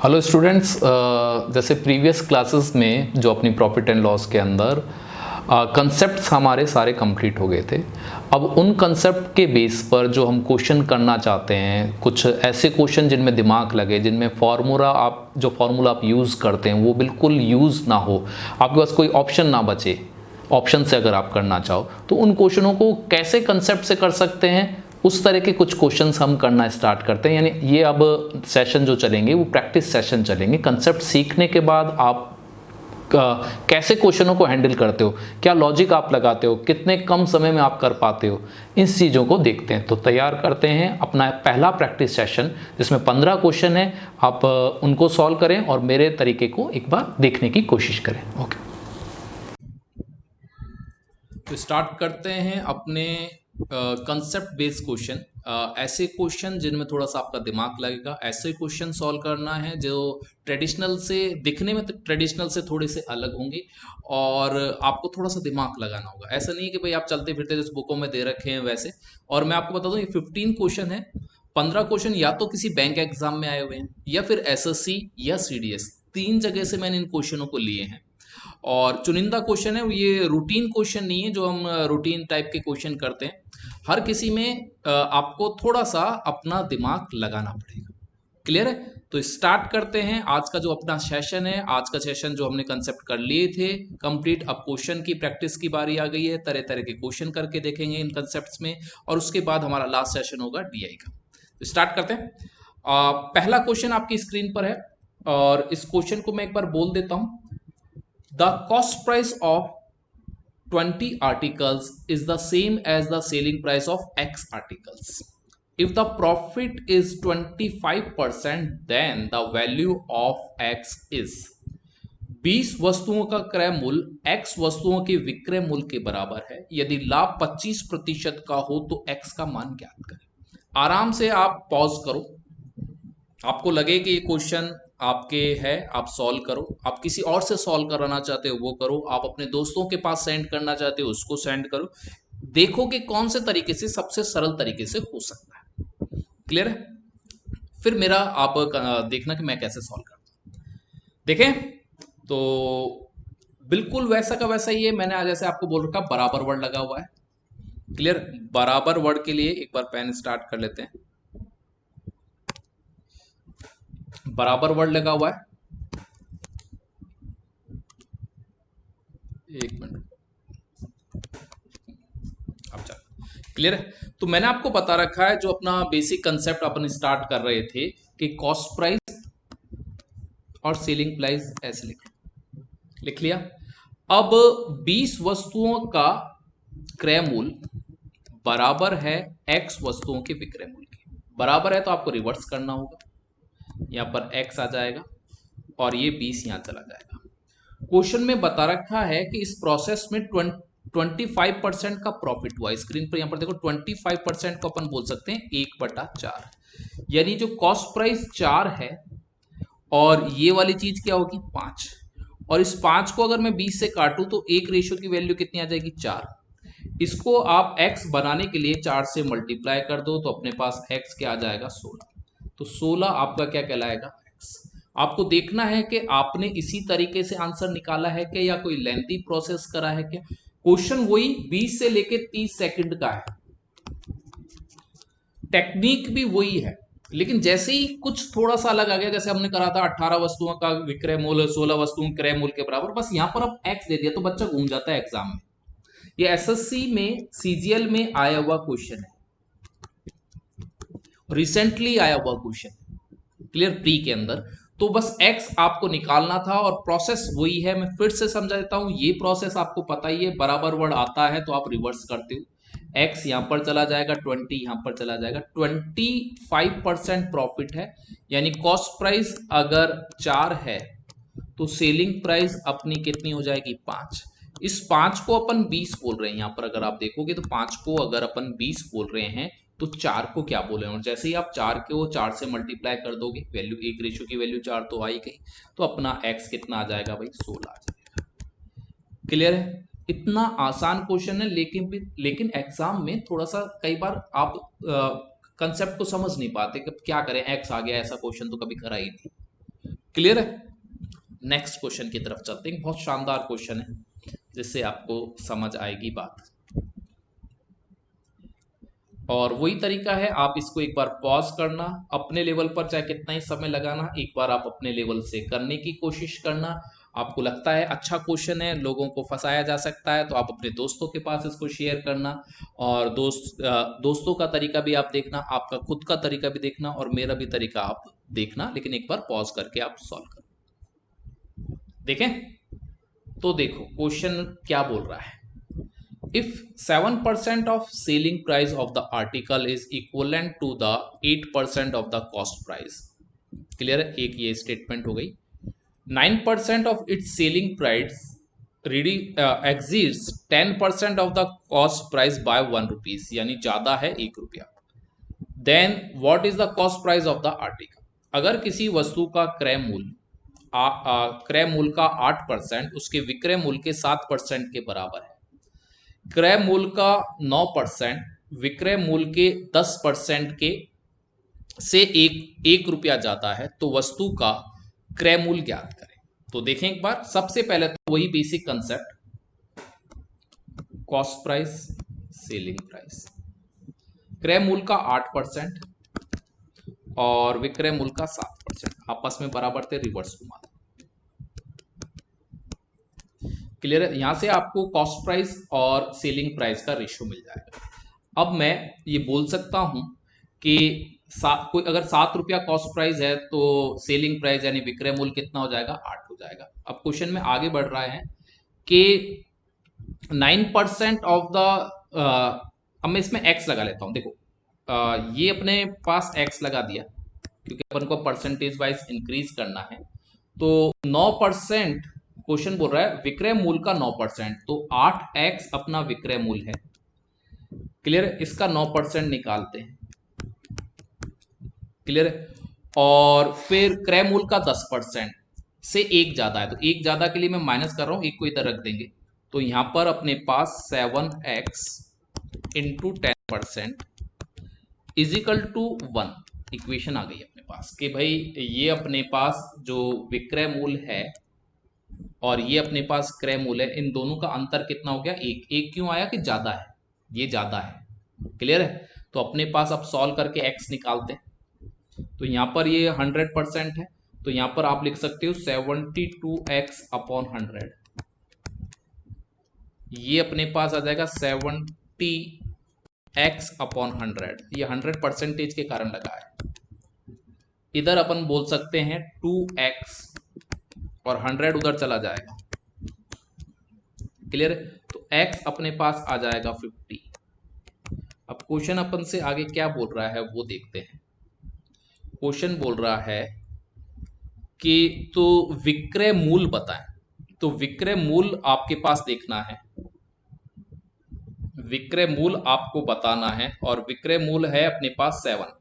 Hello students, जैसे previous classes में जो अपनी प्रॉफिट एंड लॉस के अंदर कंसेप्ट्स हमारे सारे कंप्लीट हो गए थे। अब उन कंसेप्ट के बेस पर जो हम क्वेश्चन करना चाहते हैं, कुछ ऐसे क्वेश्चन जिनमें दिमाग लगे, जिनमें फार्मूला आप यूज़ करते हैं वो बिल्कुल यूज़ ना हो, आपके पास कोई ऑप्शन ना बचे, ऑप्शन से अगर आप करना चाहो तो उन क्वेश्चनों को कैसे कंसेप्ट से कर सकते हैं, उस तरह के कुछ क्वेश्चंस हम करना स्टार्ट करते हैं। यानी ये अब सेशन जो चलेंगे वो प्रैक्टिस सेशन चलेंगे। कंसेप्ट सीखने के बाद आप कैसे क्वेश्चनों को हैंडल करते हो, क्या लॉजिक आप लगाते हो, कितने कम समय में आप कर पाते हो, इन चीज़ों को देखते हैं। तो तैयार करते हैं अपना पहला प्रैक्टिस सेशन जिसमें 15 क्वेश्चन है। आप उनको सॉल्व करें और मेरे तरीके को एक बार देखने की कोशिश करें। ओके, तो स्टार्ट करते हैं अपने कंसेप्ट बेस्ड क्वेश्चन। ऐसे क्वेश्चन जिनमें थोड़ा सा आपका दिमाग लगेगा, ऐसे क्वेश्चन सॉल्व करना है जो ट्रेडिशनल से दिखने में ट्रेडिशनल से थोड़े से अलग होंगे और आपको थोड़ा सा दिमाग लगाना होगा। ऐसा नहीं है कि भाई आप चलते फिरते जिस बुकों में दे रखे हैं वैसे। और मैं आपको बता दूं, ये 15 क्वेश्चन है। 15 क्वेश्चन या तो किसी बैंक एग्जाम में आए हुए हैं या फिर एसएससी या सीडीएस, तीन जगह से मैंने इन क्वेश्चनों को लिए हैं। और चुनिंदा क्वेश्चन है, ये रूटीन क्वेश्चन नहीं है जो हम रूटीन टाइप के क्वेश्चन करते हैं। हर किसी में आपको थोड़ा सा अपना दिमाग लगाना पड़ेगा। क्लियर है? तो स्टार्ट करते हैं आज का जो अपना सेशन है। आज का सेशन जो हमने कंसेप्ट कर लिए थे कंप्लीट, अब क्वेश्चन की प्रैक्टिस की बारी आ गई है। तरह तरह के क्वेश्चन करके देखेंगे इन कंसेप्ट्स में, और उसके बाद हमारा लास्ट सेशन होगा डीआई का। तो स्टार्ट करते हैं। पहला क्वेश्चन आपकी स्क्रीन पर है और इस क्वेश्चन को मैं एक बार बोल देता हूं। The cost price of 20 articles is the same as the selling price of X articles. If the profit is 25%, then the value of X is 20 वस्तुओं का क्रय मूल्य X वस्तुओं के विक्रय मूल्य के बराबर है। यदि लाभ 25% का हो तो X का मान ज्ञात करें। आराम से आप पॉज करो, आपको लगे कि ये क्वेश्चन आपके है, आप सॉल्व करो। आप किसी और से सॉल्व कराना चाहते हो वो करो, आप अपने दोस्तों के पास सेंड करना चाहते हो उसको सेंड करो। देखो कि कौन से तरीके से सबसे सरल तरीके से हो सकता है। क्लियर है? फिर मेरा आप देखना कि मैं कैसे सॉल्व करता हूं। देखें तो बिल्कुल वैसा का वैसा ही है। मैंने आज जैसे आपको बोल रखा बराबर वर्ड लगा हुआ है। क्लियर? बराबर वर्ड के लिए एक बार पेन स्टार्ट कर लेते हैं। बराबर वर्ड लगा हुआ है, एक मिनट। अब चल क्लियर है? तो मैंने आपको बता रखा है जो अपना बेसिक कंसेप्ट अपन स्टार्ट कर रहे थे कि कॉस्ट प्राइस और सेलिंग प्राइस ऐसे लिख लिया। अब 20 वस्तुओं का क्रय मूल्य बराबर है X वस्तुओं के विक्रय मूल्य के। बराबर है तो आपको रिवर्स करना होगा, यहां पर X आ जाएगा और ये 20 यहां चला जाएगा। क्वेश्चन में बता रखा है कि इस प्रोसेस में 25% का प्रॉफिट हुआ। स्क्रीन पर यहां पर देखो 25% को अपन बोल सकते हैं 1/4, यानी जो कॉस्ट प्राइस 4 है और ये वाली चीज क्या होगी 5, और इस 5 को अगर मैं 20 से काटूं तो एक रेशियो की वैल्यू कितनी आ जाएगी 4। इसको आप x बनाने के लिए 4 से मल्टीप्लाई कर दो तो अपने पास x क्या आ जाएगा 16। तो 16 आपका क्या कहलाएगा x। आपको देखना है कि आपने इसी तरीके से आंसर निकाला है क्या या कोई लेंथी प्रोसेस करा है क्या। क्वेश्चन वही 20 से लेके 30 सेकंड का है, टेक्निक भी वही है, लेकिन जैसे ही कुछ थोड़ा सा अलग आ गया, जैसे हमने करा था 18 वस्तुओं का विक्रय मूल्य 16 वस्तुओं के क्रय मूल्य के बराबर, बस यहां पर अब x दे दिया तो बच्चा घूम जाता है एग्जाम में। ये एसएससी में सीजीएल में आया हुआ क्वेश्चन है, रिसेंटली आया हुआ क्वेश्चन, क्लियर, प्री के अंदर। तो बस x आपको निकालना था और प्रोसेस वही है। मैं फिर से समझा देता हूं, ये प्रोसेस आपको पता ही है। बराबर वर्ड आता है तो आप रिवर्स करते हो, x यहां पर चला जाएगा, 20 यहां पर चला जाएगा। 25% प्रॉफिट है, यानी कॉस्ट प्राइस अगर 4 है तो सेलिंग प्राइस अपनी कितनी हो जाएगी 5। इस 5 को अपन 20 बोल रहे हैं, यहां पर अगर आप देखोगे तो 5 को अगर अपन 20 बोल रहे हैं तो 4 को क्या बोले, और जैसे ही आप 4 को 4 से मल्टीप्लाई कर दोगे, वैल्यू एक रेशियो की वैल्यू 4 तो आई गई, तो अपना x कितना आ जाएगा भाई 16 आ जाएगा। क्लियर है? इतना आसान क्वेश्चन है, लेकिन एग्जाम में थोड़ा सा कई बार आप कंसेप्ट को समझ नहीं पाते कि क्या करें, x आ गया, ऐसा क्वेश्चन तो कभी करा ही नहीं। क्लियर है? नेक्स्ट क्वेश्चन की तरफ चलते हैं। बहुत शानदार क्वेश्चन है जिससे आपको समझ आएगी बात। और वही तरीका है, आप इसको एक बार पॉज करना, अपने लेवल पर चाहे कितना ही समय लगाना, एक बार आप अपने लेवल से करने की कोशिश करना। आपको लगता है अच्छा क्वेश्चन है, लोगों को फंसाया जा सकता है, तो आप अपने दोस्तों के पास इसको शेयर करना। और दोस्तों का तरीका भी आप देखना, आपका खुद का तरीका भी देखना, और मेरा भी तरीका आप देखना, लेकिन एक बार पॉज करके आप सॉल्व करना। देखें तो देखो क्वेश्चन क्या बोल रहा है। If 7% of selling price of the article is equivalent to the 8% of the cost price, clear है? एक ये स्टेटमेंट हो गई। 9% of its selling price exceeds 10% of the cost price by 1 rupees, यानी ज्यादा है 1 रुपया। Then what is the cost price of the article? अगर किसी वस्तु का क्रय मूल्य का 8% उसके विक्रय मूल्य के 7% के बराबर है, क्रय मूल्य का 9% विक्रय मूल्य के 10% के से एक रुपया ज्यादा है, तो वस्तु का क्रय मूल्य ज्ञात करें। तो देखें एक बार, सबसे पहले तो वही basic concept, cost price, selling price. क्रय मूल्य का 8% और विक्रय मूल्य का 7% आपस में बराबर थे, रिवर्स घुमा। क्लियर है? यहां से आपको कॉस्ट प्राइस और सेलिंग प्राइस का रेशियो मिल जाएगा। अब मैं ये बोल सकता हूं कि कोई अगर 7 रुपया कॉस्ट प्राइस है तो सेलिंग प्राइस यानी विक्रय मूल्य कितना हो जाएगा? 8 हो जाएगा। अब क्वेश्चन में आगे बढ़ रहा है कि 9% ऑफ द, अब मैं इसमें एक्स लगा लेता हूं। देखो ये अपने पास एक्स लगा दिया क्योंकि अपन को परसेंटेज वाइज इंक्रीज करना है। तो 9%, क्वेश्चन बोल रहा है विक्रय मूल्य का 9%, तो 8x अपना विक्रय मूल्य है। क्लियर है? इसका 9% निकालते हैं। क्लियर है? और फिर क्रय मूल्य का 10% से एक ज्यादा है, तो एक ज्यादा के लिए मैं माइनस कर रहा हूं, एक को इधर रख देंगे। तो यहां पर अपने पास 7x into 10% equal to 1 equation आ गई अपने पास कि भाई ये अपने पास जो विक्रय मूल्य है और ये अपने पास क्रय मूल्य है, इन दोनों का अंतर कितना हो गया? एक क्यों आया? कि ज्यादा है, ये ज्यादा है। क्लियर है? तो अपने पास अब सॉल्व करके x निकालते हैं। तो यहां पर ये 100% है, तो यहां पर आप लिख सकते हो 72x अपॉन 100। ये अपने पास आ जाएगा 70x अपॉन 100। ये 100% के कारण लगा है। इधर अपन बोल सकते हैं 2x और 100 उधर चला जाएगा। क्लियर है? तो x अपने पास आ जाएगा 50। अब क्वेश्चन अपन से आगे क्या बोल रहा है वो देखते हैं। क्वेश्चन बोल रहा है कि तो विक्रय मूल्य बताएं। तो विक्रय मूल्य आपके पास देखना है, विक्रय मूल्य आपको बताना है, और विक्रय मूल्य है अपने पास 7।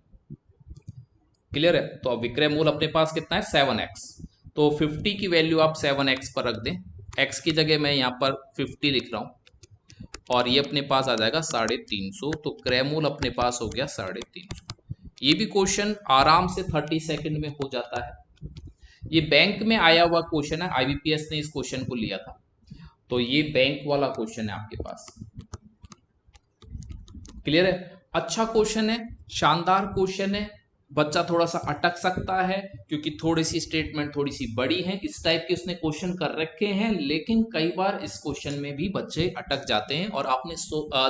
क्लियर है? तो अब विक्रय मूल्य अपने पास कितना है? 7x। तो 50 की वैल्यू आप 7x पर रख दें, x की जगह मैं यहां पर 50 लिख रहा हूं, और ये अपने पास आ जाएगा 350। तो क्रय मूल्य अपने पास हो गया 350। ये भी क्वेश्चन आराम से 30 सेकंड में हो जाता है। ये बैंक में आया हुआ क्वेश्चन है, IBPS ने इस क्वेश्चन को लिया था, तो ये बैंक वाला क्वेश्चन है आपके पास। क्लियर है? अच्छा क्वेश्चन है, शानदार क्वेश्चन है। बच्चा थोड़ा सा अटक सकता है क्योंकि थोड़ी सी स्टेटमेंट थोड़ी सी बड़ी है, इस टाइप के उसने क्वेश्चन कर रखे हैं, लेकिन कई बार इस क्वेश्चन में भी बच्चे अटक जाते हैं। और आपने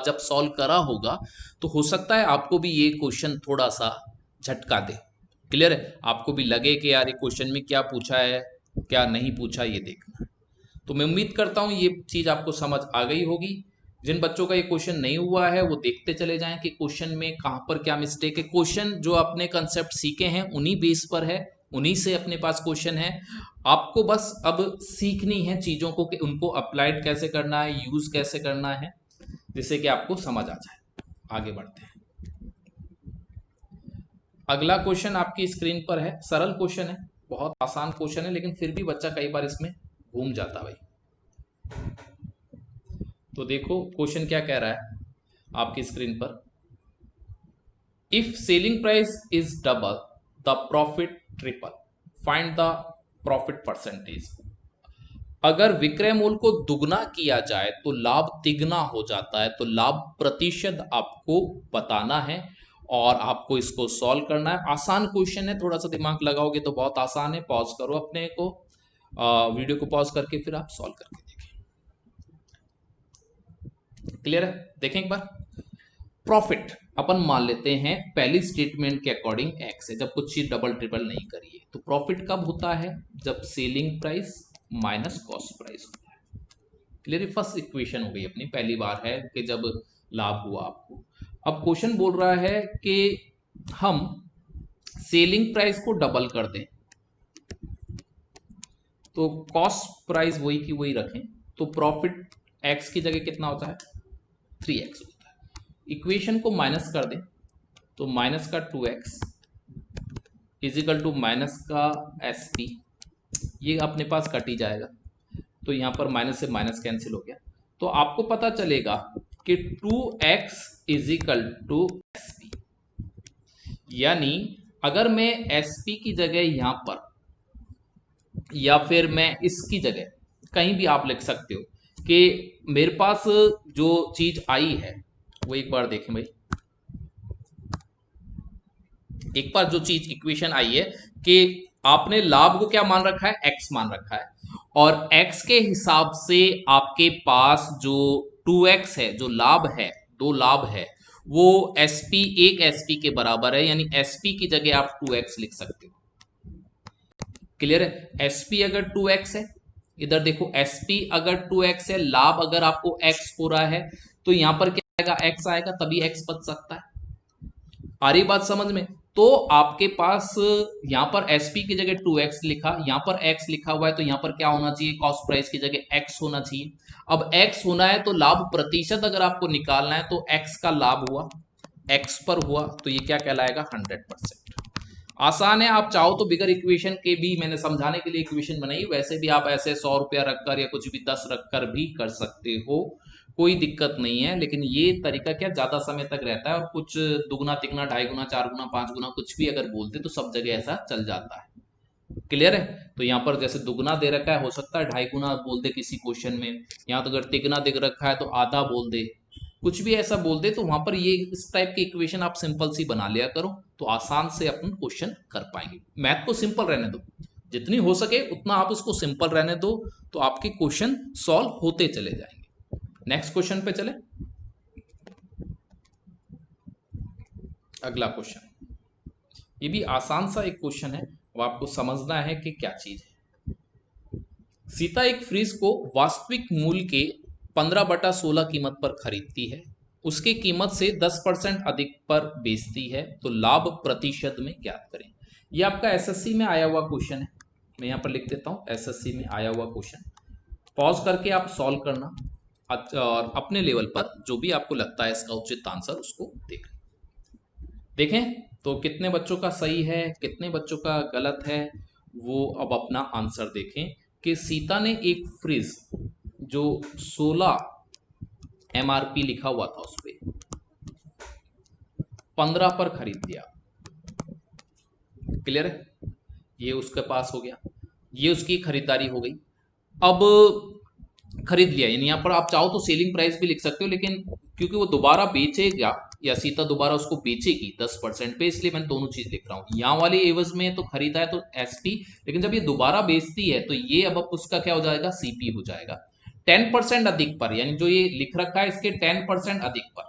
जब सॉल्व करा होगा तो हो सकता है आपको भी ये क्वेश्चन थोड़ा सा झटका दे। क्लियर है? आपको भी लगे कि यार ये क्वेश्चन में क्या पूछा है क्या नहीं पूछा, ये देखना। तो मैं उम्मीद करता हूँ ये चीज आपको समझ आ गई होगी। जिन बच्चों का ये क्वेश्चन नहीं हुआ है वो देखते चले जाएं कि क्वेश्चन में कहां पर क्या मिस्टेक है। क्वेश्चन जो आपने कंसेप्ट सीखे हैं उन्हीं बेस पर है, उन्हीं से अपने पास क्वेश्चन है। आपको बस अब सीखनी है चीजों को कि उनको अप्लाइड कैसे करना है, यूज कैसे करना है, जिससे कि आपको समझ आ जाए। आगे बढ़ते हैं। अगला क्वेश्चन आपकी स्क्रीन पर है, सरल क्वेश्चन है, बहुत आसान क्वेश्चन है, लेकिन फिर भी बच्चा कई बार इसमें घूम जाता भाई। तो देखो क्वेश्चन क्या कह रहा है आपकी स्क्रीन पर। If selling price is double the profit triple, find the profit percentage. अगर विक्रय मूल्य को दुगना किया जाए तो लाभ तिगुना हो जाता है, तो लाभ प्रतिशत आपको बताना है और आपको इसको सॉल्व करना है। आसान क्वेश्चन है, थोड़ा सा दिमाग लगाओगे तो बहुत आसान है। पॉज करो अपने को, वीडियो को पॉज करके फिर आप सॉल्व करके देखें। क्लियर है? देखें एक बार। प्रॉफिट अपन मान लेते हैं पहली स्टेटमेंट के अकॉर्डिंग एक्स है, जब कुछ चीज डबल ट्रिपल नहीं करिए। तो प्रॉफिट कब होता है? जब selling price minus cost price होता है। क्लियर? फर्स्ट इक्वेशन हो गई अपनी, पहली बार है कि जब लाभ हुआ आपको। अब क्वेश्चन बोल रहा है कि हम सेलिंग प्राइस को डबल कर दें, तो कॉस्ट प्राइस वही की वही रखें, तो प्रॉफिट एक्स की जगह कितना होता है? 3x होता है। इक्वेशन को माइनस कर दें तो माइनस का 2x इजिकल टू माइनस का SP, ये अपने पास कट ही जाएगा, तो यहां पर माइनस से माइनस कैंसिल हो गया। तो आपको पता चलेगा कि 2x इजिकल टू SP, यानी अगर मैं SP की जगह यहां पर या फिर मैं इसकी जगह कहीं भी आप लिख सकते हो कि मेरे पास जो चीज आई है वो एक बार देखें भाई, एक बार जो चीज इक्वेशन आई है कि आपने लाभ को क्या मान रखा है? x मान रखा है, और x के हिसाब से आपके पास जो 2x है, जो लाभ है, दो लाभ है, वो SP, एक SP के बराबर है, यानी SP की जगह आप 2x लिख सकते हो। क्लियर है? SP अगर 2x है, इधर देखो SP अगर 2x है, लाभ अगर आपको x हो रहा है, तो यहां पर क्या आएगा? x आएगा, तभी x बच सकता है। आ रही बात समझ में? तो आपके पास यहां पर SP की जगह 2x लिखा, यहां पर x लिखा हुआ है, तो यहां पर क्या होना चाहिए? कॉस्ट प्राइस की जगह x होना चाहिए। अब x होना है तो लाभ प्रतिशत अगर आपको निकालना है तो x का लाभ हुआ, x पर हुआ, तो ये क्या कहलाएगा? 100%। आसान है, आप चाहो तो बिगर इक्वेशन के भी, मैंने समझाने के लिए इक्वेशन बनाई, वैसे भी आप ऐसे 100 रुपया रखकर या कुछ भी 10 रखकर भी कर सकते हो, कोई दिक्कत नहीं है। लेकिन ये तरीका क्या ज्यादा समय तक रहता है, और कुछ दुगना तिगुना 2.5 गुना 4 गुना 5 गुना कुछ भी अगर बोलते तो सब जगह ऐसा चल जाता है। क्लियर है? तो यहाँ पर जैसे दुगना दे रखा है, हो सकता है 2.5 गुना बोल दे किसी क्वेश्चन में, यहाँ तो अगर तिगुना दे रखा है तो आधा बोल दे, कुछ भी ऐसा बोल दे, तो वहां पर ये इस टाइप की इक्वेशन आप सिंपल सी बना लिया करो, तो आसान से अपन क्वेश्चन कर पाएंगे। मैथ को सिंपल रहने दो, जितनी हो सके उतना आप उसको सिंपल रहने दो, तो आपके क्वेश्चन सॉल्व होते चले जाएंगे। नेक्स्ट क्वेश्चन पे चले। अगला क्वेश्चन, ये भी आसान सा एक क्वेश्चन है, अब आपको समझना है कि क्या चीज है। सीता एक फ्रिज को वास्तविक मूल्य के 15/16 कीमत पर खरीदती है, उसके कीमत से 10% अधिक पर बेचती है, तो लाभ प्रतिशत में ज्ञात करें। ये आपका एसएससी में आया हुआ क्वेश्चन है, मैं यहाँ पर लिख देता हूँ, एसएससी में आया हुआ क्वेश्चन। पॉज करके आप सॉल्व करना और अपने लेवल पर जो भी आपको लगता है इसका उचित आंसर उसको देखें। तो कितने बच्चों का सही है, कितने बच्चों का गलत है, वो अब अपना आंसर देखें। कि सीता ने एक फ्रिज जो 16 MRP लिखा हुआ था उस पर 15 पर खरीद लिया। क्लियर है? ये उसके पास हो गया, ये उसकी खरीदारी हो गई। अब खरीद लिया, यानी यहाँ पर आप चाहो तो सेलिंग प्राइस भी लिख सकते हो, लेकिन क्योंकि वो दोबारा बेचेगा या सीता दोबारा उसको बेचेगी 10% पे, इसलिए मैं दोनों चीज लिख रहा हूँ। यहाँ वाले एवज में तो खरीदा है तो SP, लेकिन जब ये दोबारा बेचती है तो ये अब उसका क्या हो जाएगा? CP हो जाएगा। 10% अधिक पर, यानी जो ये लिख रखा है इसके 10% अधिक पर।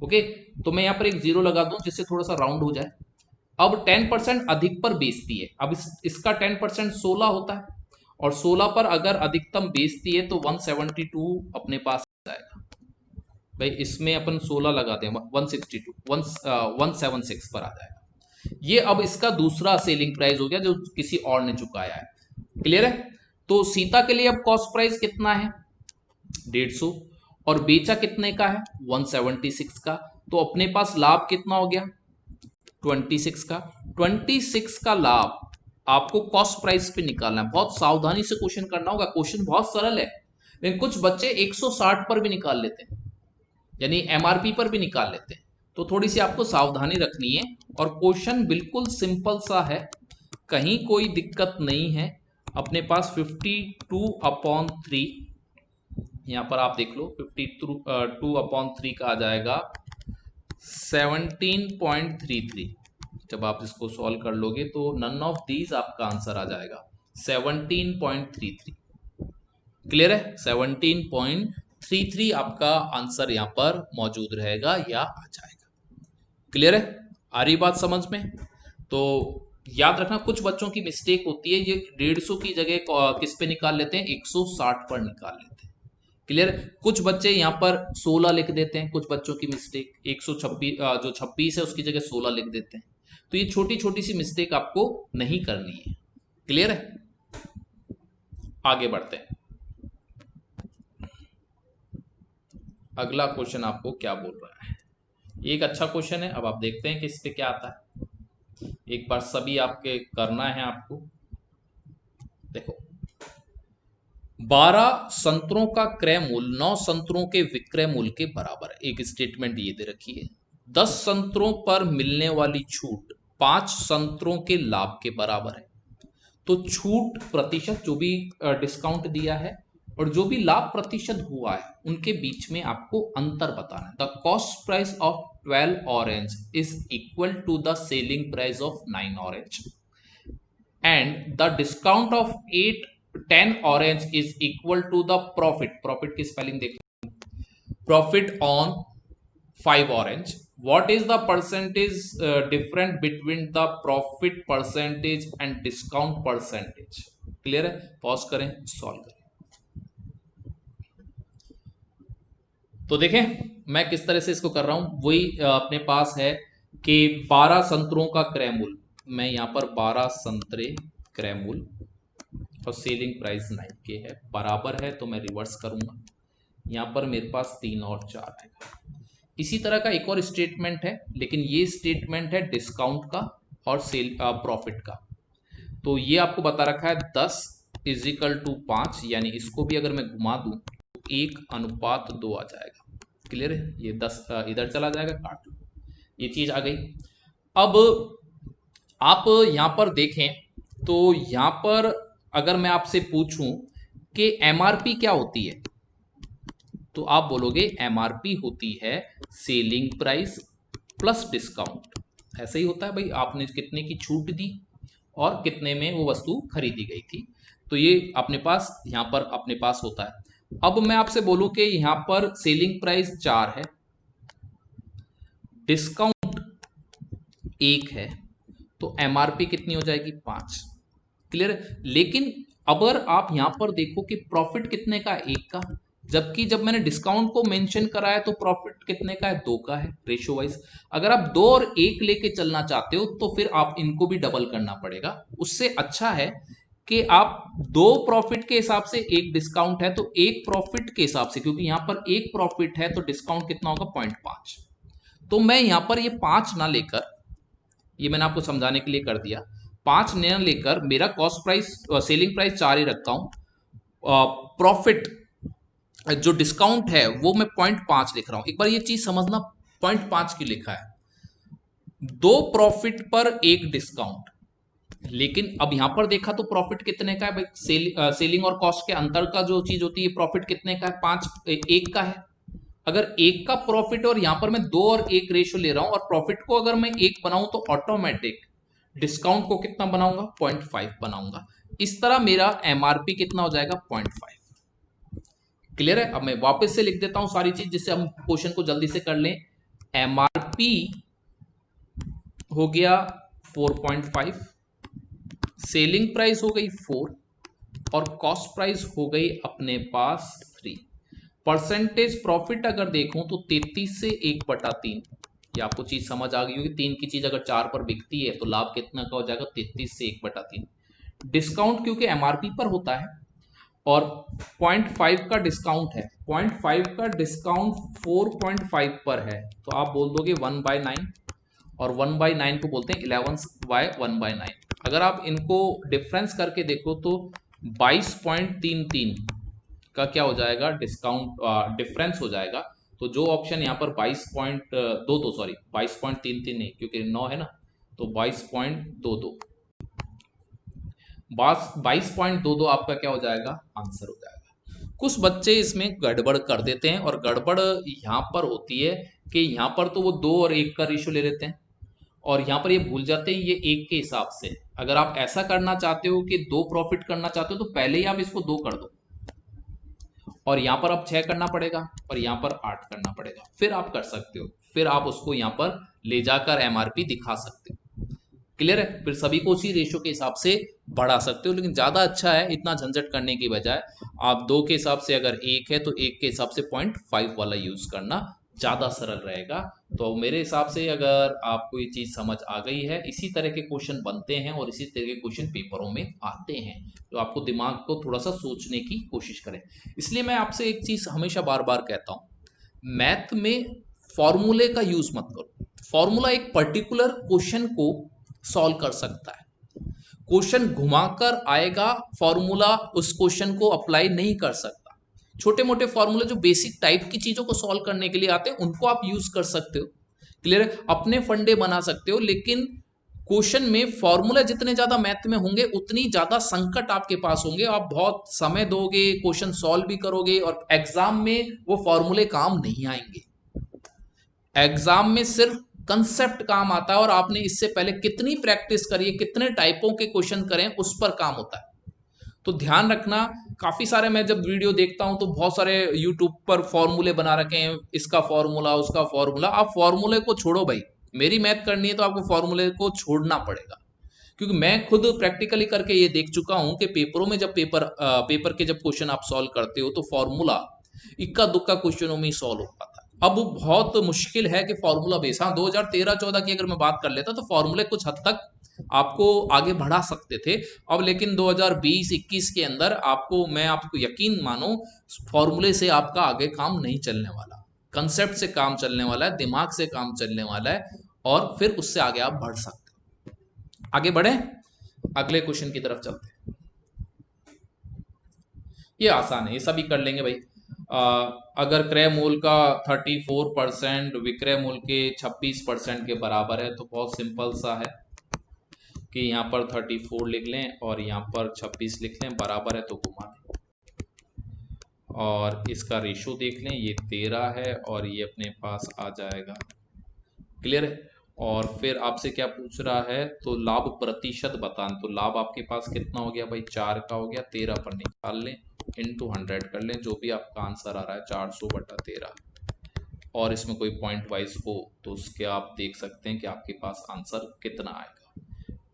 ओके, तो मैं यहाँ पर एक 0 लगा दूं जिससे थोड़ा सा राउंड हो जाए। अब 10% अधिक पर बेचती है, अब इसका 10% 16 होता है, और 16 पर अगर अधिकतम बेचती है तो 172 अपने पास जाएगा। भाई इसमें अपन 16 लगाते हैं, 176 पर आ जाएगा। ये अब इसका दूसरा सेलिंग प्राइस हो गया जो किसी और ने चुकाया है। क्लियर है? तो सीता के लिए अब कॉस्ट प्राइस कितना है? 150, और बेचा कितने का है? 176 का। तो अपने पास लाभ कितना हो गया? 26 का। 26 का लाभ आपको कॉस्ट प्राइस पे निकालना है। बहुत सावधानी से क्वेश्चन करना होगा, क्वेश्चन बहुत सरल है, लेकिन कुछ बच्चे 160 पर भी निकाल लेते हैं, यानी MRP पर भी निकाल लेते हैं, तो थोड़ी सी आपको सावधानी रखनी है। और क्वेश्चन बिल्कुल सिंपल सा है, कहीं कोई दिक्कत नहीं है, अपने पास 52/3, यहां पर आप देख लो 52/3 का आ जाएगा 17.33। जब आप इसको सॉल्व कर लोगे तो नन ऑफ दीज आपका आंसर आ जाएगा 17.33। क्लियर है? 17.33 आपका आंसर यहां पर मौजूद रहेगा या आ जाएगा। क्लियर है? आ रही बात समझ में? तो याद रखना कुछ बच्चों की मिस्टेक होती है, ये 150 की जगह किस पे निकाल लेते हैं, 160 पर निकाल लेते हैं। क्लियर? कुछ बच्चे यहाँ पर 16 लिख देते हैं, कुछ बच्चों की मिस्टेक 126 जो 26 है उसकी जगह 16 लिख देते हैं। तो ये छोटी छोटी सी मिस्टेक आपको नहीं करनी है। क्लियर है? आगे बढ़ते हैं। अगला क्वेश्चन आपको क्या बोल रहा है, एक अच्छा क्वेश्चन है। अब आप देखते हैं कि इस पे क्या आता है। एक बार सभी आपके करना है आपको। देखो, 12 संतरों का क्रय मूल्य 9 संतरों के विक्रय मूल्य के बराबर है। एक स्टेटमेंट ये दे रखी है। 10 संतरों पर मिलने वाली छूट 5 संतरों के लाभ के बराबर है। तो छूट प्रतिशत, जो भी डिस्काउंट दिया है और जो भी लाभ प्रतिशत हुआ है, उनके बीच में आपको अंतर बताना है। The cost price of 12 orange is equal to the selling price of 9 orange and the discount of 10 orange is equal to the profit की स्पेलिंग देखो, profit on 5 orange. what is the percentage different between the profit percentage and discount percentage? Clear है? Pause करें, solve करें। तो देखें मैं किस तरह से इसको कर रहा हूं। वही अपने पास है कि 12 संतरों का क्रय मूल्य, मैं यहां पर 12 संतरे क्रय मूल्य और सेलिंग प्राइस 9 के है, बराबर है। तो मैं रिवर्स करूंगा, यहां पर मेरे पास 3 और 4 आएगा। इसी तरह का एक और स्टेटमेंट है, लेकिन ये स्टेटमेंट है डिस्काउंट का और सेल प्रॉफिट का। तो ये आपको बता रखा है 10 इजिकल टू 5, यानी इसको भी अगर मैं घुमा दूं तो 1:2 आ जाएगा। क्लियर है? ये 10 इधर चला जाएगा, काट लो, ये चीज आ गई। अब आप यहां पर देखें तो यहां पर अगर मैं आपसे पूछूं कि एमआरपी क्या होती है, तो आप बोलोगे एमआरपी होती है सेलिंग प्राइस प्लस डिस्काउंट। ऐसे ही होता है भाई, आपने कितने की छूट दी और कितने में वो वस्तु खरीदी गई थी। तो ये अपने पास यहां पर अपने पास होता है। अब मैं आपसे बोलूं कि यहां पर सेलिंग प्राइस 4 है, डिस्काउंट 1 है, तो एमआरपी कितनी हो जाएगी, 5। क्लियर है? लेकिन अगर आप यहां पर देखो कि प्रॉफिट कितने का, 1 का, जबकि जब मैंने डिस्काउंट को मेंशन करा है तो प्रॉफिट कितने का है, 2 का है, रेशियो वाइज। अगर आप 2 और 1 लेके चलना चाहते हो तो फिर आप इनको भी डबल करना पड़ेगा। उससे अच्छा है कि आप 2 प्रॉफिट के हिसाब से 1 डिस्काउंट है तो 1 प्रॉफिट के हिसाब से, क्योंकि यहां पर 1 प्रॉफिट है तो डिस्काउंट कितना होगा, 0.5। तो मैं यहां पर ये 5 ना लेकर, ये मैंने आपको समझाने के लिए कर दिया, 5 न लेकर मेरा कॉस्ट प्राइस सेलिंग प्राइस 4 ही रखता हूं, प्रॉफिट जो डिस्काउंट है वो मैं 0.5 लिख रहा हूं। एक बार ये चीज समझना, 0.5 की लिखा है, 2 प्रॉफिट पर 1 डिस्काउंट। लेकिन अब यहां पर देखा तो प्रॉफिट कितने का है भाई, सेलिंग और कॉस्ट के अंतर का जो चीज होती है, प्रॉफिट कितने का है, 1 का है। अगर 1 का प्रॉफिट और यहां पर मैं 2 और 1 रेशियो ले रहा हूं और प्रॉफिट को अगर मैं 1 बनाऊं तो ऑटोमेटिक डिस्काउंट को कितना बनाऊंगा, 0.5 बनाऊंगा। इस तरह मेरा एमआरपी कितना हो जाएगा, 0.5। क्लियर है? अब मैं वापस से लिख देता हूं सारी चीज जिससे हम क्वेश्चन को जल्दी से कर लें। एमआरपी हो गया 4.5, सेलिंग प्राइस हो गई 4 और कॉस्ट प्राइस हो गई अपने पास 3। परसेंटेज प्रॉफिट अगर देखूं तो 33 से 1/3। ये आपको चीज समझ आ गई होगी, 3 की चीज अगर 4 पर बिकती है तो लाभ कितना का हो जाएगा, 33 से 1/3। डिस्काउंट क्योंकि एमआरपी पर होता है और 0.5 का डिस्काउंट है, 0.5 का डिस्काउंट 4.5 पर है, तो आप बोल दोगे 1/9 और 1/9 को बोलते हैं 11/1/9। अगर आप इनको डिफरेंस करके देखो तो 22.33 का क्या हो जाएगा, डिस्काउंट डिफरेंस हो जाएगा। तो जो ऑप्शन यहाँ पर 22.22, सॉरी 22.33 नहीं, क्योंकि 9 है ना, तो 22.22 22.22 आपका क्या हो जाएगा, आंसर हो जाएगा। कुछ बच्चे इसमें गड़बड़ कर देते हैं, और गड़बड़ यहाँ पर होती है कि यहाँ पर तो वो 2 और 1 का रेशो ले लेते हैं, और यहाँ पर ये भूल जाते हैं ये 1 के हिसाब से। अगर आप ऐसा करना चाहते हो कि 2 प्रॉफिट करना चाहते हो तो पहले ही आप इसको 2 कर दो, और यहाँ पर अब 6 करना पड़ेगा, और यहाँ पर 8 करना पड़ेगा, फिर आप कर सकते हो, फिर आप उसको यहाँ पर ले जाकर एमआरपी दिखा सकते हो। क्लियर है? फिर सभी को उसी रेशो के हिसाब से बढ़ा सकते हो, लेकिन ज़्यादा अच्छा है इतना झंझट करने की बजाय आप 2 के हिसाब से, अगर 1 है तो 1 के हिसाब से 0.5 वाला यूज़ करना ज़्यादा सरल रहेगा। तो मेरे हिसाब से अगर आपको ये चीज़ समझ आ गई है, इसी तरह के क्वेश्चन बनते हैं और इसी तरह के क्वेश्चन पेपरों में आते हैं, तो आपको दिमाग को थोड़ा सा सोचने की कोशिश करें। इसलिए मैं आपसे एक चीज़ हमेशा बार बार कहता हूँ, मैथ में फॉर्मूले का यूज़ मत करो। फॉर्मूला एक पर्टिकुलर क्वेश्चन को सॉल्व कर सकता है, क्वेश्चन घुमाकर आएगा, फॉर्मूला उस क्वेश्चन को अप्लाई नहीं कर सकता। छोटे मोटे फॉर्मूले जो बेसिक टाइप की चीजों को सॉल्व करने के लिए आते हैं उनको आप यूज कर सकते हो। क्लियर है? अपने फंडे बना सकते हो, लेकिन क्वेश्चन में फॉर्मूला जितने ज्यादा मैथ में होंगे उतनी ज्यादा संकट आपके पास होंगे, आप बहुत समय दोगे, क्वेश्चन सॉल्व भी करोगे, और एग्जाम में वो फॉर्मूले काम नहीं आएंगे। एग्जाम में सिर्फ कंसेप्ट काम आता है, और आपने इससे पहले कितनी प्रैक्टिस करी है, कितने टाइपों के क्वेश्चन करें, उस पर काम होता है। तो ध्यान रखना, काफ़ी सारे मैं जब वीडियो देखता हूं तो बहुत सारे यूट्यूब पर फॉर्मूले बना रखे हैं, इसका फॉर्मूला उसका फॉर्मूला। आप फॉर्मूले को छोड़ो भाई, मेरी मैथ करनी है तो आपको फॉर्मूले को छोड़ना पड़ेगा, क्योंकि मैं खुद प्रैक्टिकली करके ये देख चुका हूं कि पेपरों में जब पेपर के जब क्वेश्चन आप सॉल्व करते हो तो फॉर्मूला इक्का दुक्का क्वेश्चनों में ही सॉल्व हो पाता है। अब बहुत मुश्किल है कि फॉर्मूला बेस, हाँ 2013-14 की अगर मैं बात कर लेता तो फॉर्मूले कुछ हद तक आपको आगे बढ़ा सकते थे। अब लेकिन 2020-21 के अंदर आपको यकीन मानो, फॉर्मूले से आपका आगे काम नहीं चलने वाला, कंसेप्ट से काम चलने वाला है, दिमाग से काम चलने वाला है, और फिर उससे आगे आप बढ़ सकते हैं। आगे बढ़े, अगले क्वेश्चन की तरफ चलते हैं। ये आसान है, ये सभी कर लेंगे भाई। अगर क्रय मूल्य का 34% विक्रय मूल्य के 26% के बराबर है, तो बहुत सिंपल सा है कि यहाँ पर 34 लिख लें और यहाँ पर 26 लिख लें, बराबर है तो घुमा दें, और इसका रेशो देख लें, ये 13 है और ये अपने पास आ जाएगा। क्लियर है? और फिर आपसे क्या पूछ रहा है, तो लाभ प्रतिशत बताएं। तो लाभ आपके पास कितना हो गया भाई, 4 का हो गया, 13 पर निकाल लें, इंटू 100 कर लें, जो भी आपका आंसर आ रहा है 400/13, और इसमें कोई पॉइंट वाइज हो तो उसके आप देख सकते हैं कि आपके पास आंसर कितना आएगा।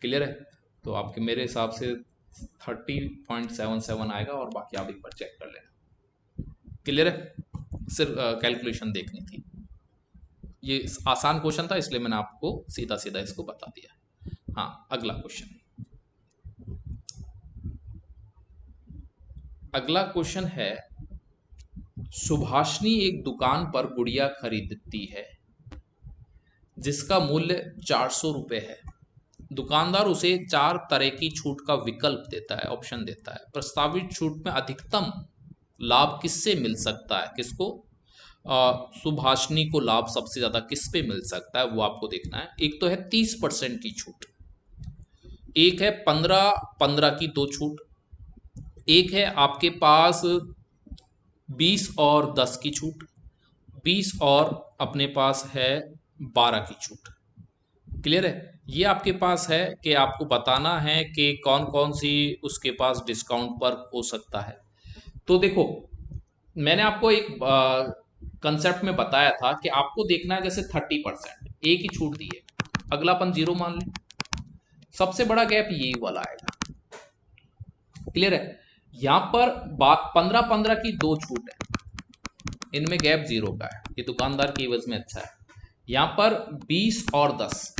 क्लियर है? तो आपके मेरे हिसाब से 30.77 आएगा, और बाकी आप एक बार चेक कर लेना। क्लियर है? सिर्फ कैलकुलेशन देखनी थी, ये आसान क्वेश्चन था इसलिए मैंने आपको सीधा सीधा इसको बता दिया। हाँ, अगला क्वेश्चन। अगला क्वेश्चन है, सुभाषिनी एक दुकान पर गुड़िया खरीदती है जिसका मूल्य 400 रुपये है। दुकानदार उसे 4 तरह की छूट का विकल्प देता है, ऑप्शन देता है। प्रस्तावित छूट में अधिकतम लाभ किससे मिल सकता है, किसको, सुभाषिनी को लाभ सबसे ज्यादा किस पे मिल सकता है, वो आपको देखना है। एक तो है 30% की छूट, एक है 15 की 2 छूट, एक है आपके पास 20 और 10 की छूट, 20 और अपने पास है 12 की छूट। क्लियर है? ये आपके पास है कि आपको बताना है कि कौन कौन सी उसके पास डिस्काउंट पर हो सकता है। तो देखो, मैंने आपको एक कंसेप्ट में बताया था कि आपको देखना है, जैसे 30% एक ही छूट दी है, अगला अपन 0 मान लें, सबसे बड़ा गैप यही वाला आएगा। क्लियर है? यहां पर बात 15-15 की 2 छूट है, इनमें गैप 0 का है, ये दुकानदार की एवज में अच्छा है। यहां पर 20 और 10,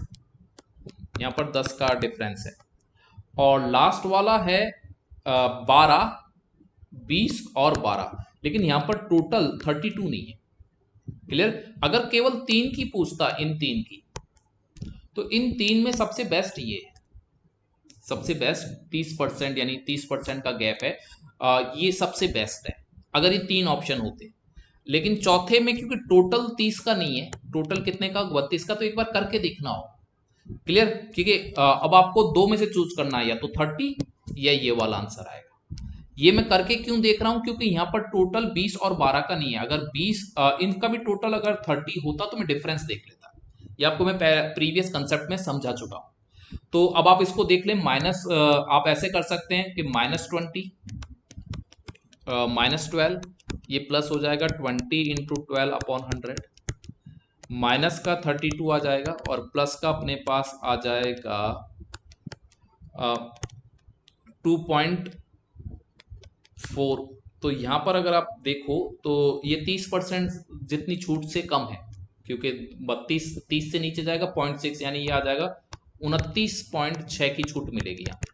यहां पर 10 का डिफरेंस है, और लास्ट वाला है 12, 20 और 12, लेकिन यहां पर टोटल 32 नहीं है। क्लियर? अगर केवल 3 की पूछता, इन 3 की, तो इन 3 में सबसे बेस्ट ये है, सबसे बेस्ट 30%, यानी 30% का गैप है, ये सबसे बेस्ट है अगर ये 3 ऑप्शन होते। लेकिन चौथे में क्योंकि टोटल 30 का नहीं है, टोटल कितने का, 32 का, तो एक बार करके देखना हो क्लियर? क्योंकि अब आपको दो में से चूज करना है, या तो 30 या ये वाला आंसर आएगा। ये मैं करके क्यों देख रहा हूं, क्योंकि यहाँ पर टोटल 20 और 12 का नहीं है। अगर 20 इनका भी टोटल अगर 30 होता तो मैं डिफरेंस देख लेता। ये आपको मैं प्रीवियस कंसेप्ट में समझा चुका हूं। तो अब आप इसको देख लें, माइनस आप ऐसे कर सकते हैं कि -20 -12, ये प्लस हो जाएगा 20 इंटू 12 अपॉन 100, माइनस का 32 आ जाएगा और प्लस का अपने पास आ जाएगा 2.4। तो यहाँ पर अगर आप देखो तो ये 30% जितनी छूट से कम है, क्योंकि 30 से नीचे जाएगा 0.6, यानी ये आ जाएगा 29.6 की छूट मिलेगी यहाँ पे।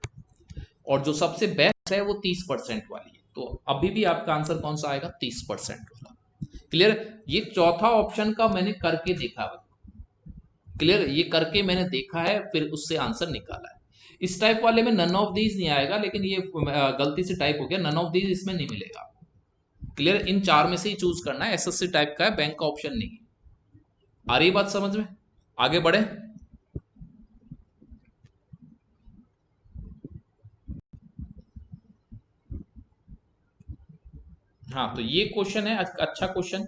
और जो सबसे बेस्ट है वो 30% वाली है। तो अभी भी आपका आंसर कौन सा आएगा? 30% वाला। क्लियर? ये चौथा ऑप्शन का मैंने करके देखा। क्लियर? ये करके मैंने देखा है, फिर उससे आंसर निकाला है। इस टाइप वाले में नन ऑफ दीज नहीं आएगा, लेकिन ये गलती से टाइप हो गया, नन ऑफ दीज इसमें नहीं मिलेगा। क्लियर? इन चार में से ही चूज करना है, एसएससी टाइप का है, बैंक का ऑप्शन नहीं। आ रही बात समझ में? आगे बढ़े। हाँ, तो ये क्वेश्चन है, अच्छा क्वेश्चन।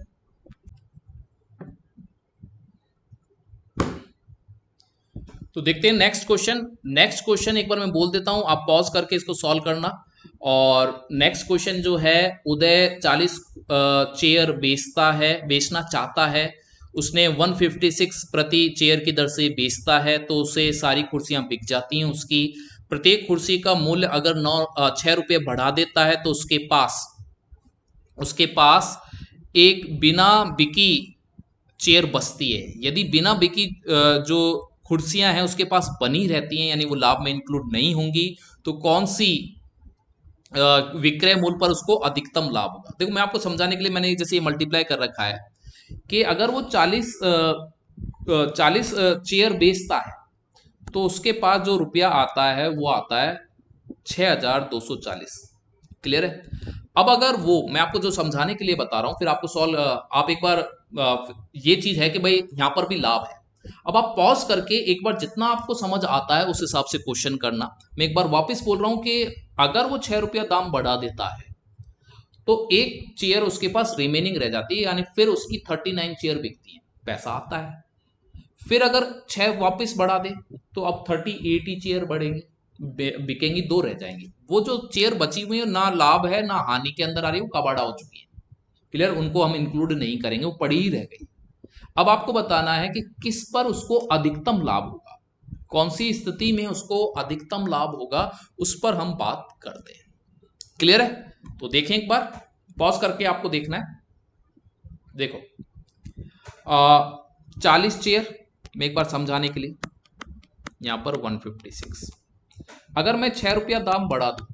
तो देखते हैं नेक्स्ट क्वेश्चन। नेक्स्ट क्वेश्चन एक बार मैं बोल देता हूं, आप पॉज करके इसको सॉल्व करना। और नेक्स्ट क्वेश्चन जो है, उदय 40 चेयर बेचना चाहता है। उसने 156 प्रति चेयर की दर से बेचता है, तो उसे सारी कुर्सियां बिक जाती हैं उसकी। प्रत्येक कुर्सी का मूल्य अगर 6 रुपये बढ़ा देता है तो उसके पास एक बिना बिकी चेयर बचती है। यदि बिना बिकी जो कुर्सियां हैं उसके पास बनी रहती हैं, यानी वो लाभ में इंक्लूड नहीं होंगी, तो कौन सी विक्रय मूल्य पर उसको अधिकतम लाभ होगा? देखो, मैं आपको समझाने के लिए मैंने जैसे ये मल्टीप्लाई कर रखा है कि अगर वो 40 चेयर बेचता है तो उसके पास जो रुपया आता है वो आता है 6240। क्लियर है? अब अगर वो, मैं आपको जो समझाने के लिए बता रहा हूं, फिर आपको सॉल्व, आप एक बार ये चीज है कि भाई यहां पर भी लाभ है। अब आप पॉज करके एक बार जितना आपको समझ आता है उस हिसाब से क्वेश्चन करना। मैं एक बार वापस बोल रहा हूं कि अगर वो 6 रुपया दाम बढ़ा देता है तो एक चेयर उसके पास रिमेनिंग रह जाती है, यानी फिर उसकी 39 चेयर बिकती है, पैसा आता है। फिर अगर 6 वापस बढ़ा दे तो अब 38 ही चेयर बढ़ेंगी, बिकेंगी, 2 रह जाएंगी। वो जो चेयर बची हुई है, ना लाभ है ना हानि के अंदर आ रही है, वो कबाड़ा हो चुकी है। क्लियर? उनको हम इंक्लूड नहीं करेंगे, वो पड़ी ही रह गई। अब आपको बताना है कि किस पर उसको अधिकतम लाभ होगा, कौन सी स्थिति में उसको अधिकतम लाभ होगा, उस पर हम बात करते हैं। क्लियर है? तो देखें एक बार, पॉज करके आपको देखना है। देखो, 40 चेयर, मैं एक बार समझाने के लिए, यहां पर 156, अगर मैं 6 रुपया दाम बढ़ा दूं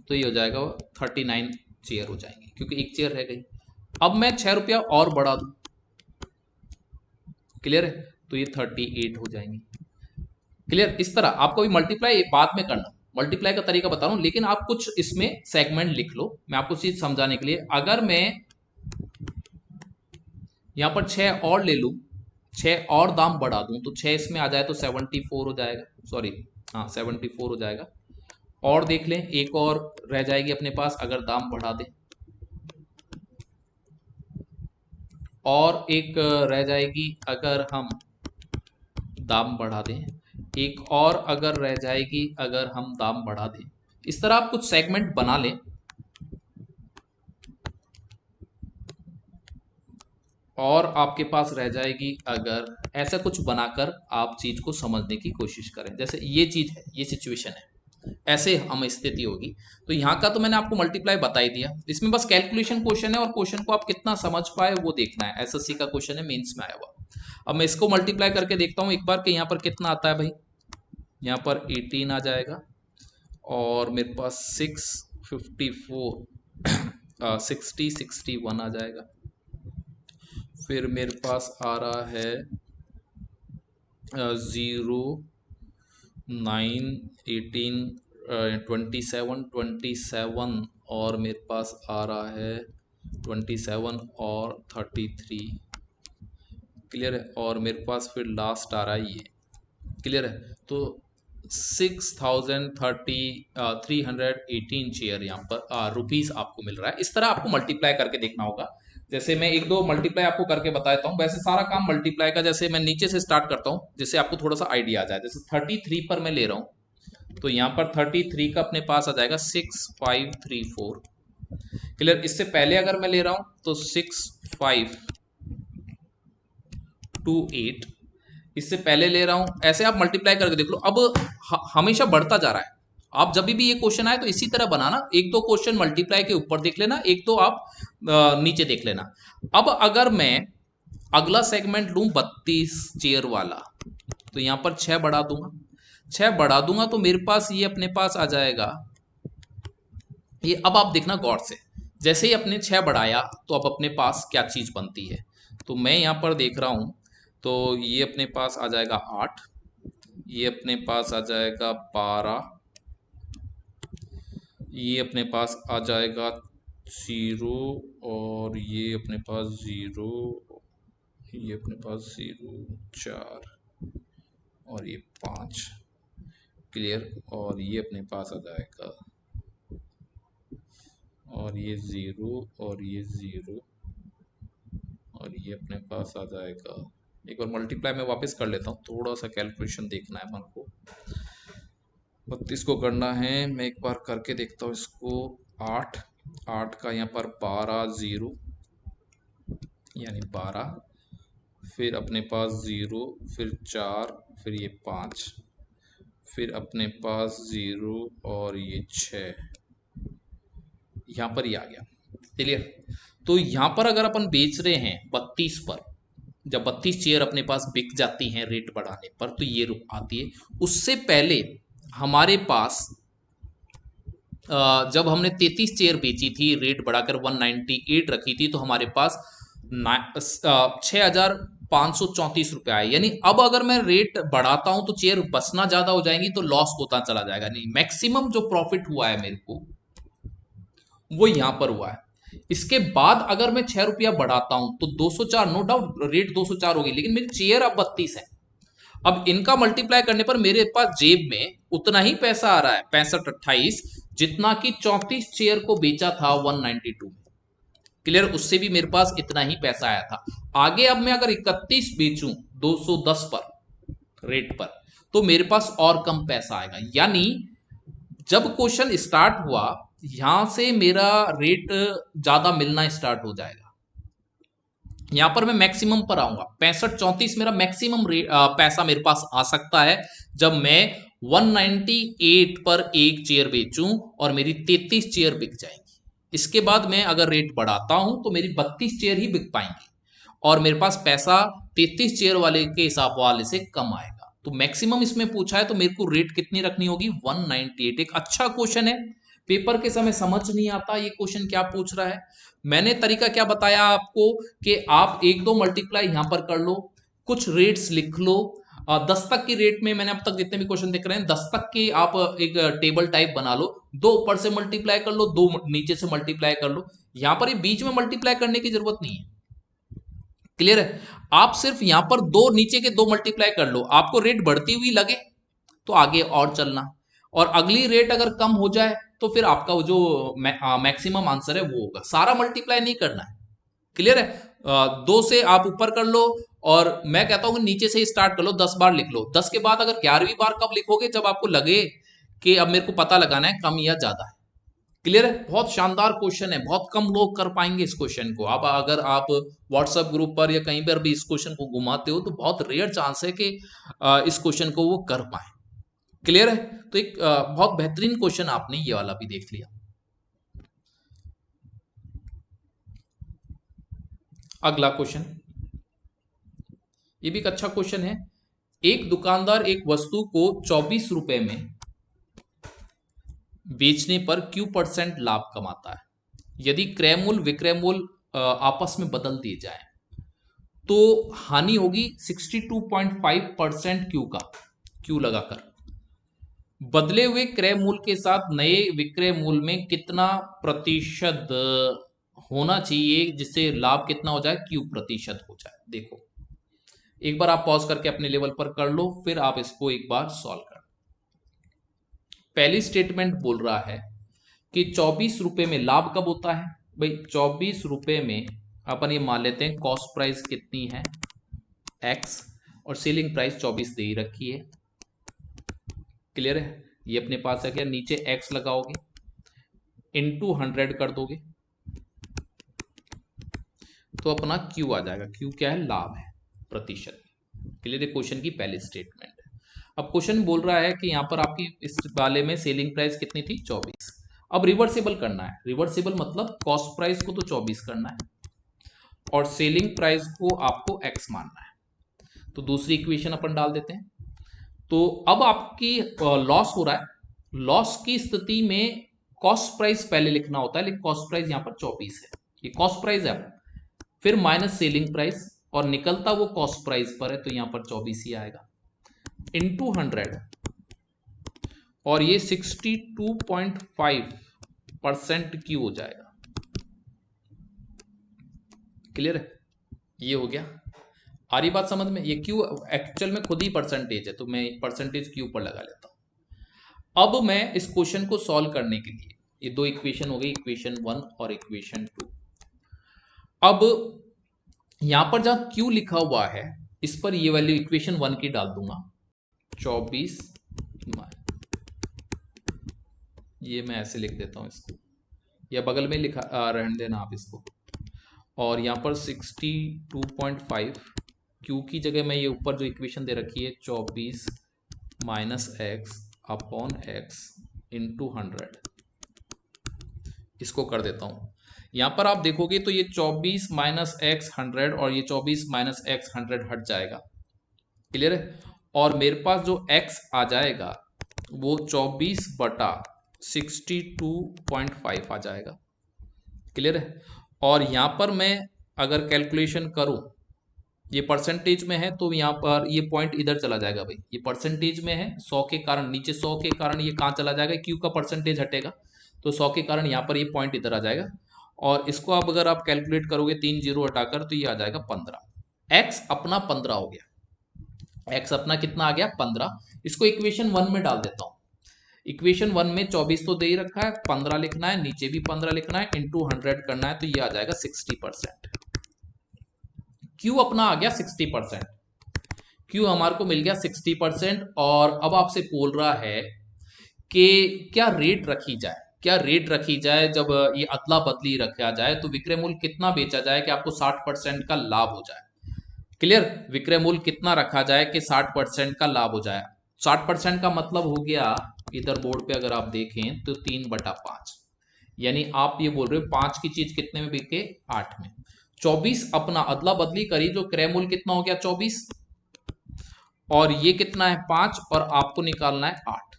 तो ये हो जाएगा 39 चेयर हो जाएंगे, क्योंकि एक चेयर रह गई। अब मैं 6 रुपया और बढ़ा दूं, क्लियर है, तो ये 38 हो जाएंगे। क्लियर? इस तरह आपको भी मल्टीप्लाई बाद में करना, मल्टीप्लाई का तरीका बता रहा हूं, लेकिन आप कुछ इसमें सेगमेंट लिख लो, मैं आपको चीज समझाने के लिए। अगर मैं यहां पर 6 और ले लूं, 6 और दाम बढ़ा दूं, तो 6 इसमें आ जाए तो 74 हो जाएगा, सॉरी, हाँ 74 हो जाएगा। और देख लें, एक और रह जाएगी अपने पास अगर दाम बढ़ा दें, और एक रह जाएगी अगर हम दाम बढ़ा दें, एक और अगर रह जाएगी अगर हम दाम बढ़ा दें। इस तरह आप कुछ सेगमेंट बना लें और आपके पास रह जाएगी अगर, ऐसा कुछ बनाकर आप चीज को समझने की कोशिश करें। जैसे ये चीज है, ये सिचुएशन है, ऐसे हम स्थिति होगी। तो यहाँ का तो मैंने आपको मल्टीप्लाई बता ही दिया, इसमें बस कैलकुलेशन क्वेश्चन है और क्वेश्चन को आप कितना समझ पाए वो देखना है। एसएससी का क्वेश्चन है, मेंस में आया हुआ। अब मैं इसको मल्टीप्लाई करके देखता हूँ एक बार कि यहाँ पर कितना आता है भाई। यहाँ पर 18 आ जाएगा और मेरे पास 654 61 आ जाएगा। फिर मेरे पास आ रहा है 0 9 18 27 और मेरे पास आ रहा है 27 और 33। क्लियर है, और मेरे पास फिर लास्ट आ रहा है ये, क्लियर है। तो 318 चेयर यहाँ पर रुपीज आपको मिल रहा है। इस तरह आपको मल्टीप्लाई करके देखना होगा। जैसे मैं एक दो मल्टीप्लाई आपको करके बताता हूँ। वैसे सारा काम मल्टीप्लाई का, जैसे मैं नीचे से स्टार्ट करता हूँ जिससे आपको थोड़ा सा आइडिया आ जाए। जैसे 33 पर मैं ले रहा हूँ, तो यहाँ पर 33 का अपने पास आ जाएगा 6534, क्लियर। इससे पहले अगर मैं ले रहा हूँ तो 6528, इससे पहले ले रहा हूं। ऐसे आप मल्टीप्लाई करके देख लो। अब हमेशा बढ़ता जा रहा है। आप जब भी ये क्वेश्चन आए तो इसी तरह बनाना, एक दो क्वेश्चन मल्टीप्लाई के ऊपर देख लेना, एक दो आप नीचे देख लेना। अब अगर मैं अगला सेगमेंट लूं 32 चेयर वाला, तो यहां पर 6 बढ़ा दूंगा, 6 बढ़ा दूंगा तो मेरे पास ये अपने पास आ जाएगा ये। अब आप देखना गौर से, जैसे ही अपने 6 बढ़ाया तो अब अपने पास क्या चीज बनती है। तो मैं यहां पर देख रहा हूं, तो ये अपने पास आ जाएगा 8, ये अपने पास आ जाएगा 12, ये अपने पास आ जाएगा 0, और ये अपने पास 0, ये अपने पास 0, 4, और ये 5, क्लियर। और ये अपने पास आ जाएगा, और ये 0, और ये 0, और ये अपने पास आ जाएगा। एक बार मल्टीप्लाई में वापस कर लेता हूँ, थोड़ा सा कैलकुलेशन देखना है मन को। 32 को करना है, मैं एक बार करके देखता हूँ इसको। 8 का यहाँ पर 12, 0 यानी 12, फिर अपने पास 0, फिर 4, फिर ये 5, फिर अपने पास 0, और ये 6, यहाँ पर ये आ गया, क्लियर। तो यहाँ पर अगर अपन बेच रहे हैं 32 पर, जब 32 चेयर अपने पास बिक जाती हैं रेट बढ़ाने पर, तो ये आती है। उससे पहले हमारे पास जब हमने 33 चेयर बेची थी, रेट बढ़ाकर 198 रखी थी, तो हमारे पास 6,534 रुपये आए। यानी अब अगर मैं रेट बढ़ाता हूं तो चेयर बचना ज्यादा हो जाएंगी, तो लॉस होता चला जाएगा। नहीं, मैक्सिमम जो प्रॉफिट हुआ है मेरे को वो यहां पर हुआ है। इसके बाद अगर मैं 6 रुपया बढ़ाता हूं तो 204, नो डाउट रेट 204 होगी, लेकिन मेरी चेयर अब 32 है। अब इनका मल्टीप्लाई करने पर मेरे पास जेब में उतना ही पैसा आ रहा है, 65-28, जितना कि 34 चेयर को बेचा था 192 में, क्लियर। उससे भी मेरे पास इतना ही पैसा आया था। आगे अब मैं अगर 31 बेचूं 210 पर रेट पर, तो मेरे पास और कम पैसा आएगा। यानी जब क्वेश्चन स्टार्ट हुआ, यहां से मेरा रेट ज्यादा मिलना स्टार्ट हो जाएगा। यहां पर मैं मैक्सिमम पर आऊंगा, 65-34 मेरा मैक्सिमम पैसा मेरे पास आ सकता है जब मैं 198 पर एक चेयर बेचूं और मेरी 33 चेयर बिक जाएंगी। इसके बाद मैं अगर रेट बढ़ाता हूं तो मेरी 32 चेयर ही बिक पाएंगी, और मेरे पास पैसा 33 चेयर वाले के हिसाब वाले से कम आएगा। तो मैक्सिमम इसमें पूछा है, तो मेरे को रेट कितनी रखनी होगी, 198। एक अच्छा क्वेश्चन है, पेपर के समय समझ नहीं आता ये क्वेश्चन क्या पूछ रहा है। मैंने तरीका क्या बताया आपको कि आप एक दो मल्टीप्लाई यहां पर कर लो, कुछ रेट्स लिख लो। 10 तक की रेट में मैंने अब तक जितने भी क्वेश्चन देख रहे हैं 10 तक के आप एक टेबल टाइप बना लो, 2 ऊपर से मल्टीप्लाई कर लो, 2 नीचे से मल्टीप्लाई कर लो। यहां पर ये बीच में मल्टीप्लाई करने की जरूरत नहीं है, क्लियर है। आप सिर्फ यहां पर 2 नीचे के 2 मल्टीप्लाई कर लो, आपको रेट बढ़ती हुई लगे तो आगे और चलना, और अगली रेट अगर कम हो जाए तो फिर आपका जो मैक्सिमम आंसर है वो होगा। सारा मल्टीप्लाई नहीं करना है, क्लियर है। 2 से आप ऊपर कर लो, और मैं कहता हूं कि नीचे से ही स्टार्ट कर लो, 10 बार लिख लो। 10 के बाद अगर 11वीं बार कब लिखोगे, जब आपको लगे कि अब मेरे को पता लगाना है कम या ज्यादा है, क्लियर है। बहुत शानदार क्वेश्चन है, बहुत कम लोग कर पाएंगे इस क्वेश्चन को। अब अगर आप व्हाट्सएप ग्रुप पर या कहीं पर भी इस क्वेश्चन को घुमाते हो तो बहुत रेयर चांस है कि इस क्वेश्चन को वो कर पाए, क्लियर है। तो एक बहुत बेहतरीन क्वेश्चन आपने ये वाला भी देख लिया। अगला क्वेश्चन, ये भी एक अच्छा क्वेश्चन है। एक दुकानदार एक वस्तु को 24 रुपए में बेचने पर Q% लाभ कमाता है। यदि क्रय मूल्य विक्रय मूल्य आपस में बदल दिए जाए तो हानि होगी 62.5% Q लगाकर। बदले हुए क्रय मूल्य के साथ नए विक्रय मूल्य में कितना प्रतिशत होना चाहिए जिससे लाभ कितना हो जाए, Q% हो जाए। देखो एक बार आप पॉज करके अपने लेवल पर कर लो, फिर आप इसको एक बार सॉल्व कर। पहली स्टेटमेंट बोल रहा है कि 24 रुपए में लाभ कब होता है। भाई 24 रुपए में अपन ये मान लेते हैं कॉस्ट प्राइस कितनी है x, और सेलिंग प्राइस 24 दे ही रखी है। क्लियर है, ये अपने पास है क्या, नीचे x लगाओगे इनटू 100 कर दोगे तो अपना q आ जाएगा। q क्या है, लाभ है प्रतिशत। क्लियर है, क्वेश्चन की पहली स्टेटमेंट है। अब क्वेश्चन बोल रहा है कि यहां पर आपकी इस वाले में सेलिंग प्राइस कितनी थी, 24। अब रिवर्सिबल करना है। रिवर्सिबल मतलब कॉस्ट प्राइस को तो 24 करना है और सेलिंग प्राइस को आपको x मानना है। तो दूसरी इक्वेशन अपन डाल देते हैं। तो अब आपकी लॉस हो रहा है, लॉस की स्थिति में कॉस्ट प्राइस पहले लिखना होता है, लेकिन कॉस्ट प्राइस यहां पर 24 है, ये कॉस्ट प्राइस है। फिर माइनस सेलिंग प्राइस, और निकलता वो कॉस्ट प्राइस पर है तो यहां पर 24 ही आएगा, इनटू 100, और ये 62.5% क्यू हो जाएगा। क्लियर है, ये हो गया। आ रही बात समझ में, ये क्यू एक्चुअल में खुद ही परसेंटेज है, तो मैं परसेंटेज क्यू पर लगा लेता हूं। अब मैं इस क्वेश्चन को सॉल्व करने के लिए, ये दो इक्वेशन हो गई, इक्वेशन 1 और इक्वेशन 2। अब यहां पर जहां क्यू लिखा हुआ है इस पर ये वैल्यू इक्वेशन 1 की डाल दूंगा, 24, ये मैं ऐसे लिख देता हूं इसको, या बगल में लिखा रहने देना आप इसको, और यहां पर 62.5 क्यू की जगह मैं ये ऊपर जो इक्वेशन दे रखी है 24 minus x upon x into 100, इसको कर देता हूं। यहां पर आप देखोगे तो ये 24 माइनस एक्स 100 और ये 24 माइनस एक्स 100 हट जाएगा। क्लियर है, और मेरे पास जो x आ जाएगा वो 24 बटा 62.5 आ जाएगा। क्लियर है, और यहां पर मैं अगर कैलकुलेशन करूं, ये परसेंटेज में है तो यहां पर ये पॉइंट इधर चला जाएगा। भाई ये परसेंटेज में है, 100 के कारण, नीचे 100 के कारण ये कहां चला जाएगा, क्यू का परसेंटेज हटेगा, तो 100 के कारण यहां पर ये पॉइंट इधर आ जाएगा, और इसको अब अगर आप कैलकुलेट करोगे 3 जीरो हटाकर तो ये आ जाएगा 15। एक्स अपना 15 हो गया, एक्स अपना कितना आ गया, 15। इसको इक्वेशन 1 में डाल देता हूं। इक्वेशन 1 में 24 तो दे ही रखा है, 15 लिखना है, नीचे भी 15 लिखना है, इंटू 100 करना है, तो ये आ जाएगा 60%। क्यू अपना आ गया 60%, क्यू हमारे को मिल गया 60%। और अब आपसे बोल रहा है कि क्या रेट रखी जाए, क्या रेट रखी जाए जब ये अदला बदली रखा जाए, तो विक्रय मूल्य कितना बेचा जाए कि आपको 60% का लाभ हो जाए। क्लियर, विक्रय मूल्य कितना रखा जाए कि 60% का लाभ हो जाए। 60% का मतलब हो गया, इधर बोर्ड पे अगर आप देखें तो 3/5, यानी आप ये बोल रहे हो 5 की चीज कितने में बिके, 8 में। 24 अपना अदला बदली करी, जो क्रय मूल्य कितना हो गया 24, और ये कितना है 5, और आपको निकालना है 8।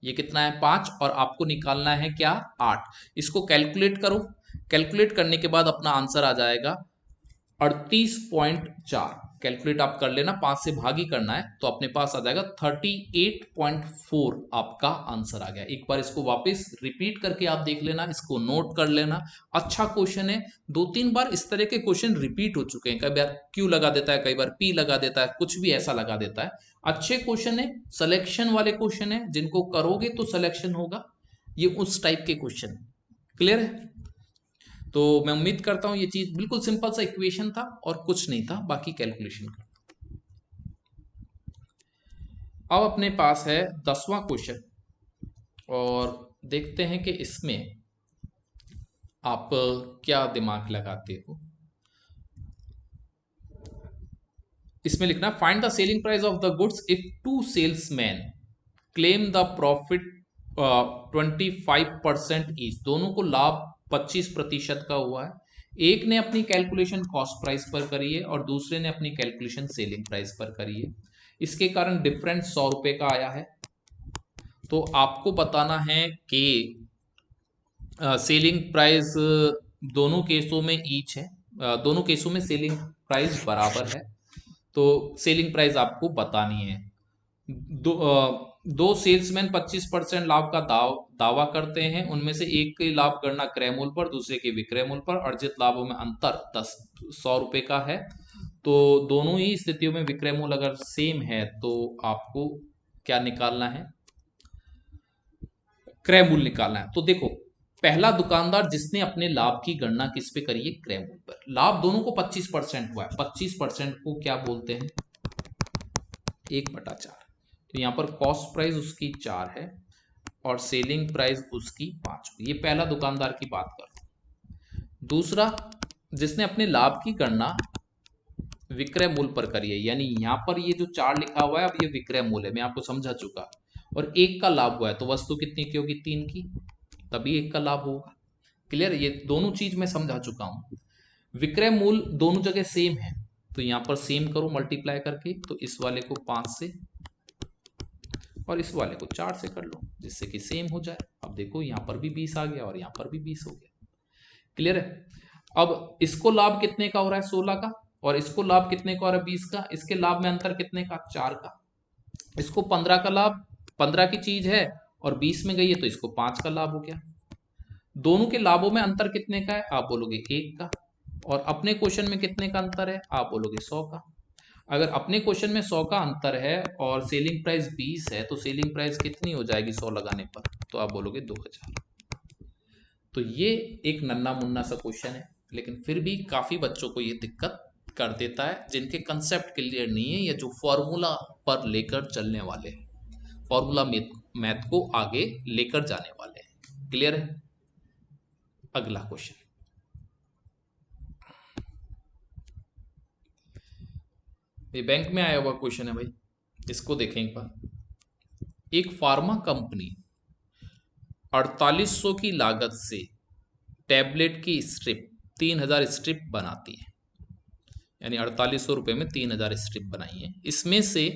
ये कितना है 5 और आपको निकालना है क्या, 8। इसको कैलकुलेट करो, कैलकुलेट करने के बाद अपना आंसर आ जाएगा 38.4। कैलकुलेट आप कर लेना, 5 से भागी करना है तो अपने पास आ जाएगा 38.4, आपका आंसर आ गया। एक बार इसको वापस रिपीट करके आप देख लेना, इसको नोट कर लेना। अच्छा क्वेश्चन है, 2-3 बार इस तरह के क्वेश्चन रिपीट हो चुके हैं, कई बार क्यू लगा देता है, कई बार पी लगा देता है, कुछ भी ऐसा लगा देता है। अच्छे क्वेश्चन है, सिलेक्शन वाले क्वेश्चन है, जिनको करोगे तो सिलेक्शन होगा, ये उस टाइप के क्वेश्चन। क्लियर है, तो मैं उम्मीद करता हूं ये चीज बिल्कुल सिंपल सा इक्वेशन था और कुछ नहीं था, बाकी कैलकुलेशन करता। अब अपने पास है 10वां क्वेश्चन, और देखते हैं कि इसमें आप क्या दिमाग लगाते हो। इसमें लिखना, find the selling price of the goods if 2 salesman claim the profit 25% each. दोनों को लाभ 25% का हुआ है। एक ने अपनी कैलकुलेशन कॉस्ट प्राइस पर करी है और दूसरे ने अपनी कैलकुलेशन सेलिंग प्राइस पर करी है। इसके कारण डिफरेंस 100 रुपए का आया है। तो आपको बताना है कि सेलिंग प्राइस दोनों केसों में ईच है, दोनों केसों में सेलिंग प्राइस बराबर है, तो सेलिंग प्राइस आपको बतानी है। दो सेल्समैन 25% लाभ का दावा करते हैं, उनमें से एक के लाभ गणना क्रय मूल्य पर, दूसरे के विक्रय मूल्य पर। अर्जित लाभों में अंतर 100 रुपए का है। तो दोनों ही स्थितियों में विक्रय मूल्य अगर सेम है तो आपको क्या निकालना है, क्रय मूल्य निकालना है। तो देखो, पहला दुकानदार जिसने अपने लाभ की गणना किस पे करी है, क्रय मूल्य पर। लाभ दोनों को 25% हुआ है, 25% को क्या बोलते हैं, 1/4। तो यहां पर कॉस्ट प्राइस उसकी 4 है और सेलिंग प्राइस उसकी 5। ये पहला दुकानदार की बात कर। दूसरा, जिसने अपने लाभ की गणना विक्रय मूल्य पर करी है, यानी यहां पर ये जो 4 लिखा हुआ है, अब ये विक्रय मूल्य है, मैं आपको समझा चुका। और 1 का लाभ हुआ है तो वस्तु कितनी की होगी, 3 की, तभी 1 का लाभ होगा। क्लियर, ये दोनों चीज मैं समझा चुका हूं। विक्रय मूल्य दोनों जगह सेम है, तो यहां पर सेम करो मल्टीप्लाई करके, तो इस वाले को 5 से और इस वाले को 4 से कर लो, जिससे कि सेम हो जाए। अब देखो यहां पर भी 20 आ गया और यहां पर भी 20 हो गया। क्लियर है। अब इसको लाभ कितने का हो रहा है, 16 का, और इसको लाभ कितने का हो रहा है, 20 का। इसके लाभ में अंतर कितने का, 4 का। इसको 15 का लाभ, 15 की चीज है और 20 में गई है, तो इसको 5 का लाभ हो गया। दोनों के लाभों में अंतर कितने का है, आप बोलोगे 1 का। और अपने क्वेश्चन में कितने का अंतर है, आप बोलोगे 100 का। अगर अपने क्वेश्चन में 100 का अंतर है और सेलिंग प्राइस 20 है, तो सेलिंग प्राइस कितनी हो जाएगी 100 लगाने पर, तो आप बोलोगे 2000। तो ये एक नन्ना मुन्ना सा क्वेश्चन है, लेकिन फिर भी काफी बच्चों को ये दिक्कत कर देता है, जिनके कंसेप्ट क्लियर नहीं है या जो फॉर्मूला पर लेकर चलने वाले हैं, फॉर्मूला मैथ को आगे लेकर जाने वाले हैं। क्लियर है। अगला क्वेश्चन, ये बैंक में आया हुआ क्वेश्चन है भाई, इसको देखें एक बार। एक फार्मा कंपनी 4800 की लागत से टैबलेट की स्ट्रिप 3000 स्ट्रिप बनाती है, यानी 4800 रुपए में 3000 स्ट्रिप बनाई है। इसमें से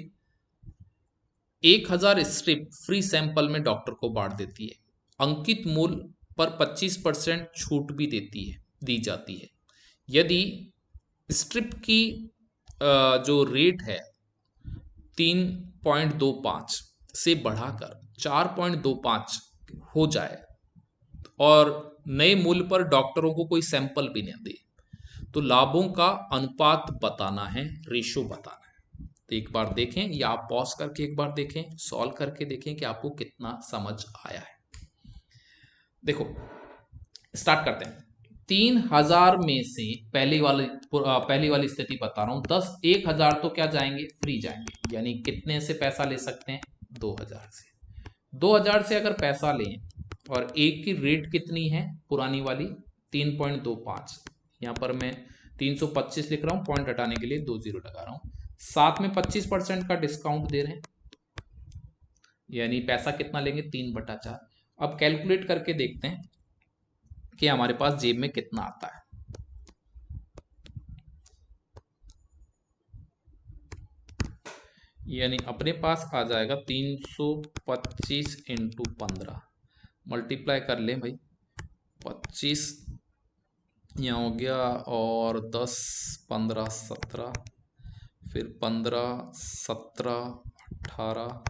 1000 स्ट्रिप फ्री सैंपल में डॉक्टर को बांट देती है। अंकित मूल्य पर 25% छूट भी दी जाती है। यदि स्ट्रिप की जो रेट है 3.25 से बढ़ाकर 4.25 हो जाए और नए मूल्य पर डॉक्टरों को कोई सैंपल भी न दे, तो लाभों का अनुपात बताना है, रेशो बताना है। तो एक बार देखें, या आप पॉज करके एक बार देखें, सॉल्व करके देखें कि आपको कितना समझ आया है। देखो स्टार्ट करते हैं। 3000 में से पहली वाली स्थिति बता रहा हूं, 1000 तो क्या जाएंगे, फ्री जाएंगे, यानी कितने से पैसा ले सकते हैं, 2000 से। 2000 से अगर पैसा लें और एक की रेट कितनी है पुरानी वाली, 3.25, यहां पर मैं 325 लिख रहा हूं, पॉइंट हटाने के लिए 2 जीरो लगा रहा हूं। साथ में 25% का डिस्काउंट दे रहे हैं, यानी पैसा कितना लेंगे, 3/4। अब कैलकुलेट करके देखते हैं कि हमारे पास जेब में कितना आता है। यानी अपने पास आ जाएगा 325 इंटू 15, मल्टीप्लाई कर लें भाई, 25 यहाँ हो गया और 10 15 17, फिर 15 17 18,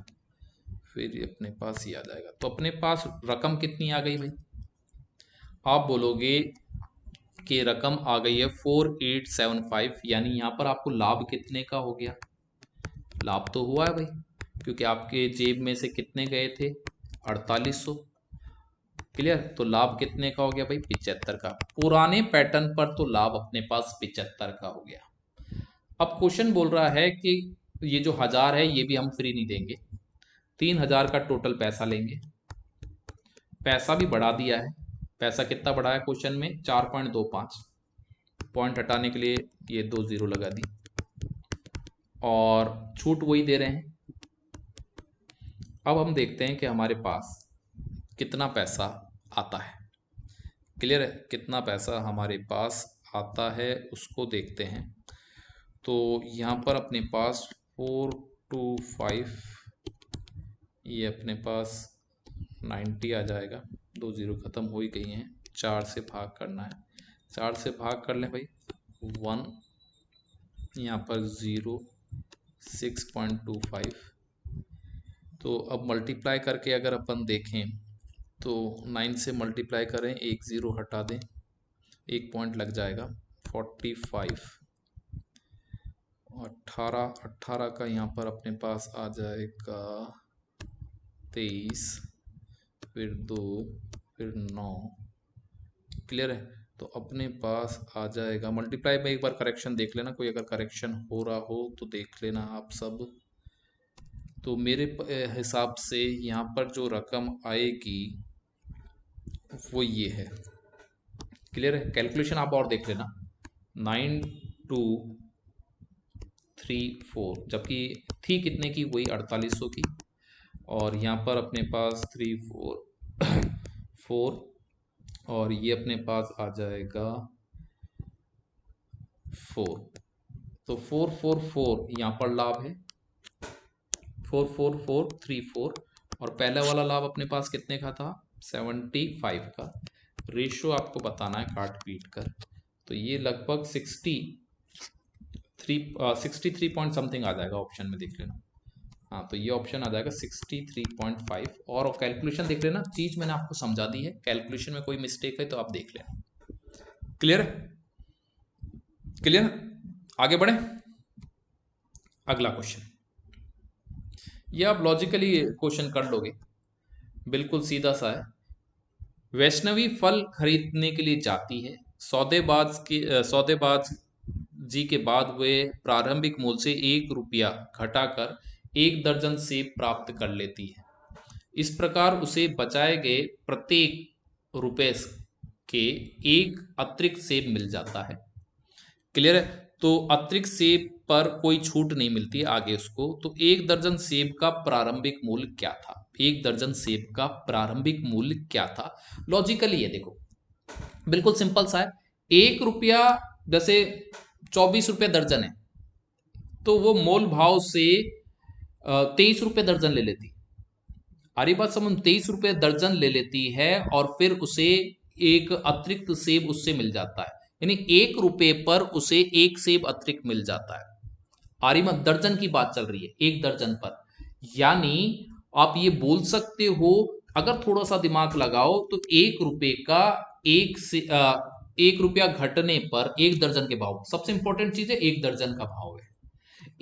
फिर ये अपने पास ही आ जाएगा। तो अपने पास रकम कितनी आ गई भाई, आप बोलोगे कि रकम आ गई है 4875, यानी यहाँ पर आपको लाभ कितने का हो गया, लाभ तो हुआ है भाई, क्योंकि आपके जेब में से कितने गए थे, 4800। क्लियर, तो लाभ कितने का हो गया भाई, 75 का। पुराने पैटर्न पर तो लाभ अपने पास 75 का हो गया। अब क्वेश्चन बोल रहा है कि ये जो 1000 है ये भी हम फ्री नहीं देंगे, 3000 का टोटल पैसा लेंगे। पैसा भी बढ़ा दिया है, पैसा कितना बढ़ाया क्वेश्चन में, 4.25, पॉइंट हटाने के लिए ये 2 जीरो लगा दी, और छूट वही दे रहे हैं। अब हम देखते हैं कि हमारे पास कितना पैसा आता है। क्लियर है, कितना पैसा हमारे पास आता है उसको देखते हैं। तो यहाँ पर अपने पास 425, ये अपने पास 90 आ जाएगा, 2 जीरो ख़त्म हो ही गई हैं, 4 से भाग करना है, 4 से भाग कर लें भाई, 1 यहाँ पर 0, 6.25। तो अब मल्टीप्लाई करके अगर अपन देखें तो 9 से मल्टीप्लाई करें, 1 ज़ीरो हटा दें, 1 पॉइंट लग जाएगा, 45 18 का यहाँ पर अपने पास आ जाएगा 23, फिर 2, फिर 9। क्लियर है? तो अपने पास आ जाएगा मल्टीप्लाई में, एक बार करेक्शन देख लेना, कोई अगर करेक्शन हो रहा हो तो देख लेना आप सब। तो मेरे हिसाब से यहाँ पर जो रकम आएगी वो ये है। क्लियर है? कैलकुलेशन आप और देख लेना, 9234, जबकि थी कितने की, वही 4800 की। और यहाँ पर अपने पास 344 और ये अपने पास आ जाएगा 4। तो 444 यहाँ पर लाभ है, 44434। और पहला वाला लाभ अपने पास कितने का था, 75 का। रेशो आपको बताना है काट पीट कर, तो ये लगभग 63 पॉइंट समथिंग आ जाएगा, ऑप्शन में देख लेना। हाँ, तो ये ऑप्शन आ जाएगा 63.5। और कैलकुलेशन देख लेना, चीज मैंने आपको समझा दी है, कैलकुलेशन में कोई मिस्टेक है तो आप देख लेना। क्लियर है? क्लियर? आगे बढ़े, अगला क्वेश्चन। ये आप लॉजिकली क्वेश्चन कर लोगे, बिल्कुल सीधा सा है। वैष्णवी फल खरीदने के लिए जाती है, सौदेबाज जी के बाद वे प्रारंभिक मूल्य से 1 रुपया घटाकर 1 दर्जन सेब प्राप्त कर लेती है। इस प्रकार उसे बचाए गए प्रत्येक रुपए के 1 अतिरिक्त सेब मिल जाता है। क्लियर है? तो अतिरिक्त सेब पर कोई छूट नहीं मिलती है आगे उसको। तो 1 दर्जन सेब का प्रारंभिक मूल्य क्या था? 1 दर्जन सेब का प्रारंभिक मूल्य क्या था? लॉजिकली है, देखो बिल्कुल सिंपल सा है। 1 रुपया जैसे 24 रुपये दर्जन है, तो वो मोल भाव से 23 रुपये दर्जन ले लेती। आ रही बात समझ? 23 रुपये दर्जन ले लेती है और फिर उसे एक अतिरिक्त सेब उससे मिल जाता है, यानी 1 रुपये पर उसे 1 सेब अतिरिक्त मिल जाता है। आ रही मत? दर्जन की बात चल रही है, 1 दर्जन पर। यानी आप ये बोल सकते हो, अगर थोड़ा सा दिमाग लगाओ, तो 1 रुपये का 1 रुपया घटने पर 1 दर्जन के भाव, सबसे इंपॉर्टेंट चीज है 1 दर्जन का भाव है।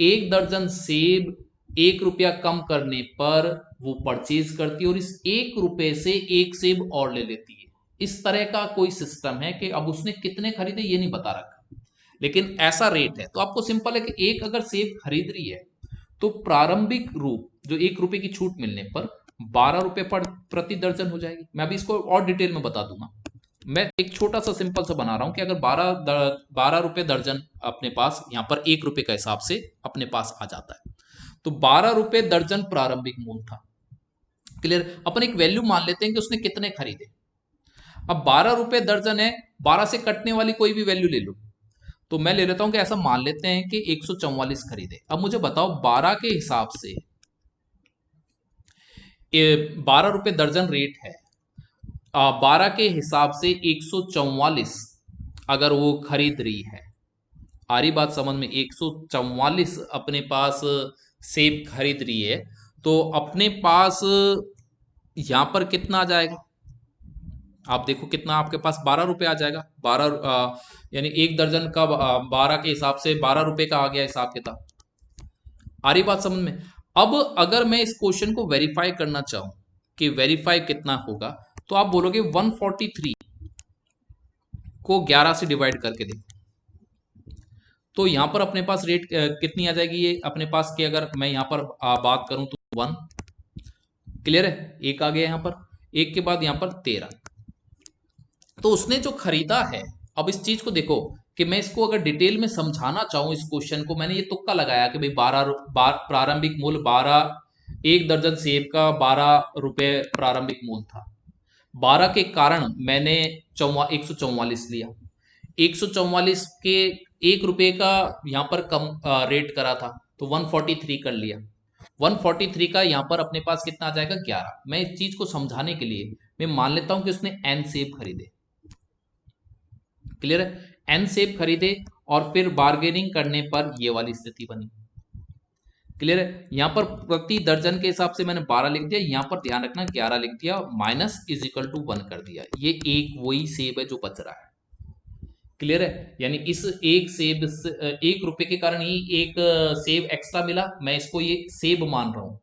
1 दर्जन सेब 1 रुपया कम करने पर वो परचेज करती है और इस 1 रुपये से 1 सेब और ले लेती है। इस तरह का कोई सिस्टम है कि अब उसने कितने खरीदे ये नहीं बता रखा, लेकिन ऐसा रेट है। तो आपको सिंपल है कि एक अगर सेब खरीद रही है तो प्रारंभिक रूप जो 1 रुपये की छूट मिलने पर 12 रुपये प्रति दर्जन हो जाएगी। मैं अभी इसको और डिटेल में बता दूंगा। मैं एक छोटा सा सिंपल सा बना रहा हूं कि अगर 12 रुपये दर्जन अपने पास यहां पर 1 रुपये का हिसाब से अपने पास आ जाता है, तो 12 रुपये दर्जन प्रारंभिक मूल्य था। क्लियर? अपन एक वैल्यू मान लेते हैं कि उसने कितने खरीदे। अब 12 रुपये दर्जन है, 12 से कटने वाली कोई भी वैल्यू ले लो। तो मैं ले लेता हूं कि ऐसा मान लेते हैं कि 144 खरीदे। अब मुझे बताओ 12 के हिसाब से 12 रुपये दर्जन रेट है, 12 के हिसाब से 144 अगर वो खरीद रही है। आ रही बात समझ में? 144 अपने पास सेब खरीद रही है, तो अपने पास यहां पर कितना आ जाएगा? आप देखो कितना आपके पास 12 रुपये आ जाएगा। 12 यानी 1 दर्जन का 12 के हिसाब से 12 रुपये का आ गया हिसाब किताब। आ रही बात समझ में? अब अगर मैं इस क्वेश्चन को वेरीफाई करना चाहूं कि वेरीफाई कितना होगा, तो आप बोलोगे 143 को 11 से डिवाइड करके देखो, तो यहां पर अपने पास रेट कितनी आ जाएगी ये अपने पास की, अगर मैं यहां पर बात करूं तो 1। क्लियर है? 1 आ गया यहां पर, 1 के बाद यहां पर 13। तो उसने जो खरीदा है, अब इस चीज को देखो कि मैं इसको अगर डिटेल में समझाना चाहूं इस क्वेश्चन को, मैंने ये तुक्का लगाया कि भाई 12 प्रारंभिक मूल्य 12, 1 दर्जन सेब का 12 रुपये प्रारंभिक मूल्य था। 12 के कारण मैंने 144 लिया। 144 के 1 रुपये का यहां पर कम रेट करा था, तो 143 कर लिया। 143 का यहां पर अपने पास कितना आ जाएगा? 11। मैं इस चीज को समझाने के लिए मैं मान लेता हूं कि उसने n सेब खरीदे। क्लियर है? n सेब खरीदे और फिर बार्गेनिंग करने पर ये वाली स्थिति बनी। क्लियर है? यहां पर प्रति दर्जन के हिसाब से मैंने 12 लिख दिया, यहां पर ध्यान रखना 11 लिख दिया, माइनस इज इक्वल टू 1 कर दिया। ये एक वही सेब है जो बच रहा है। क्लियर है? यानी इस एक सेब 1 रुपए के कारण ही एक सेब एक्स्ट्रा मिला, मैं इसको ये सेब मान रहा हूं।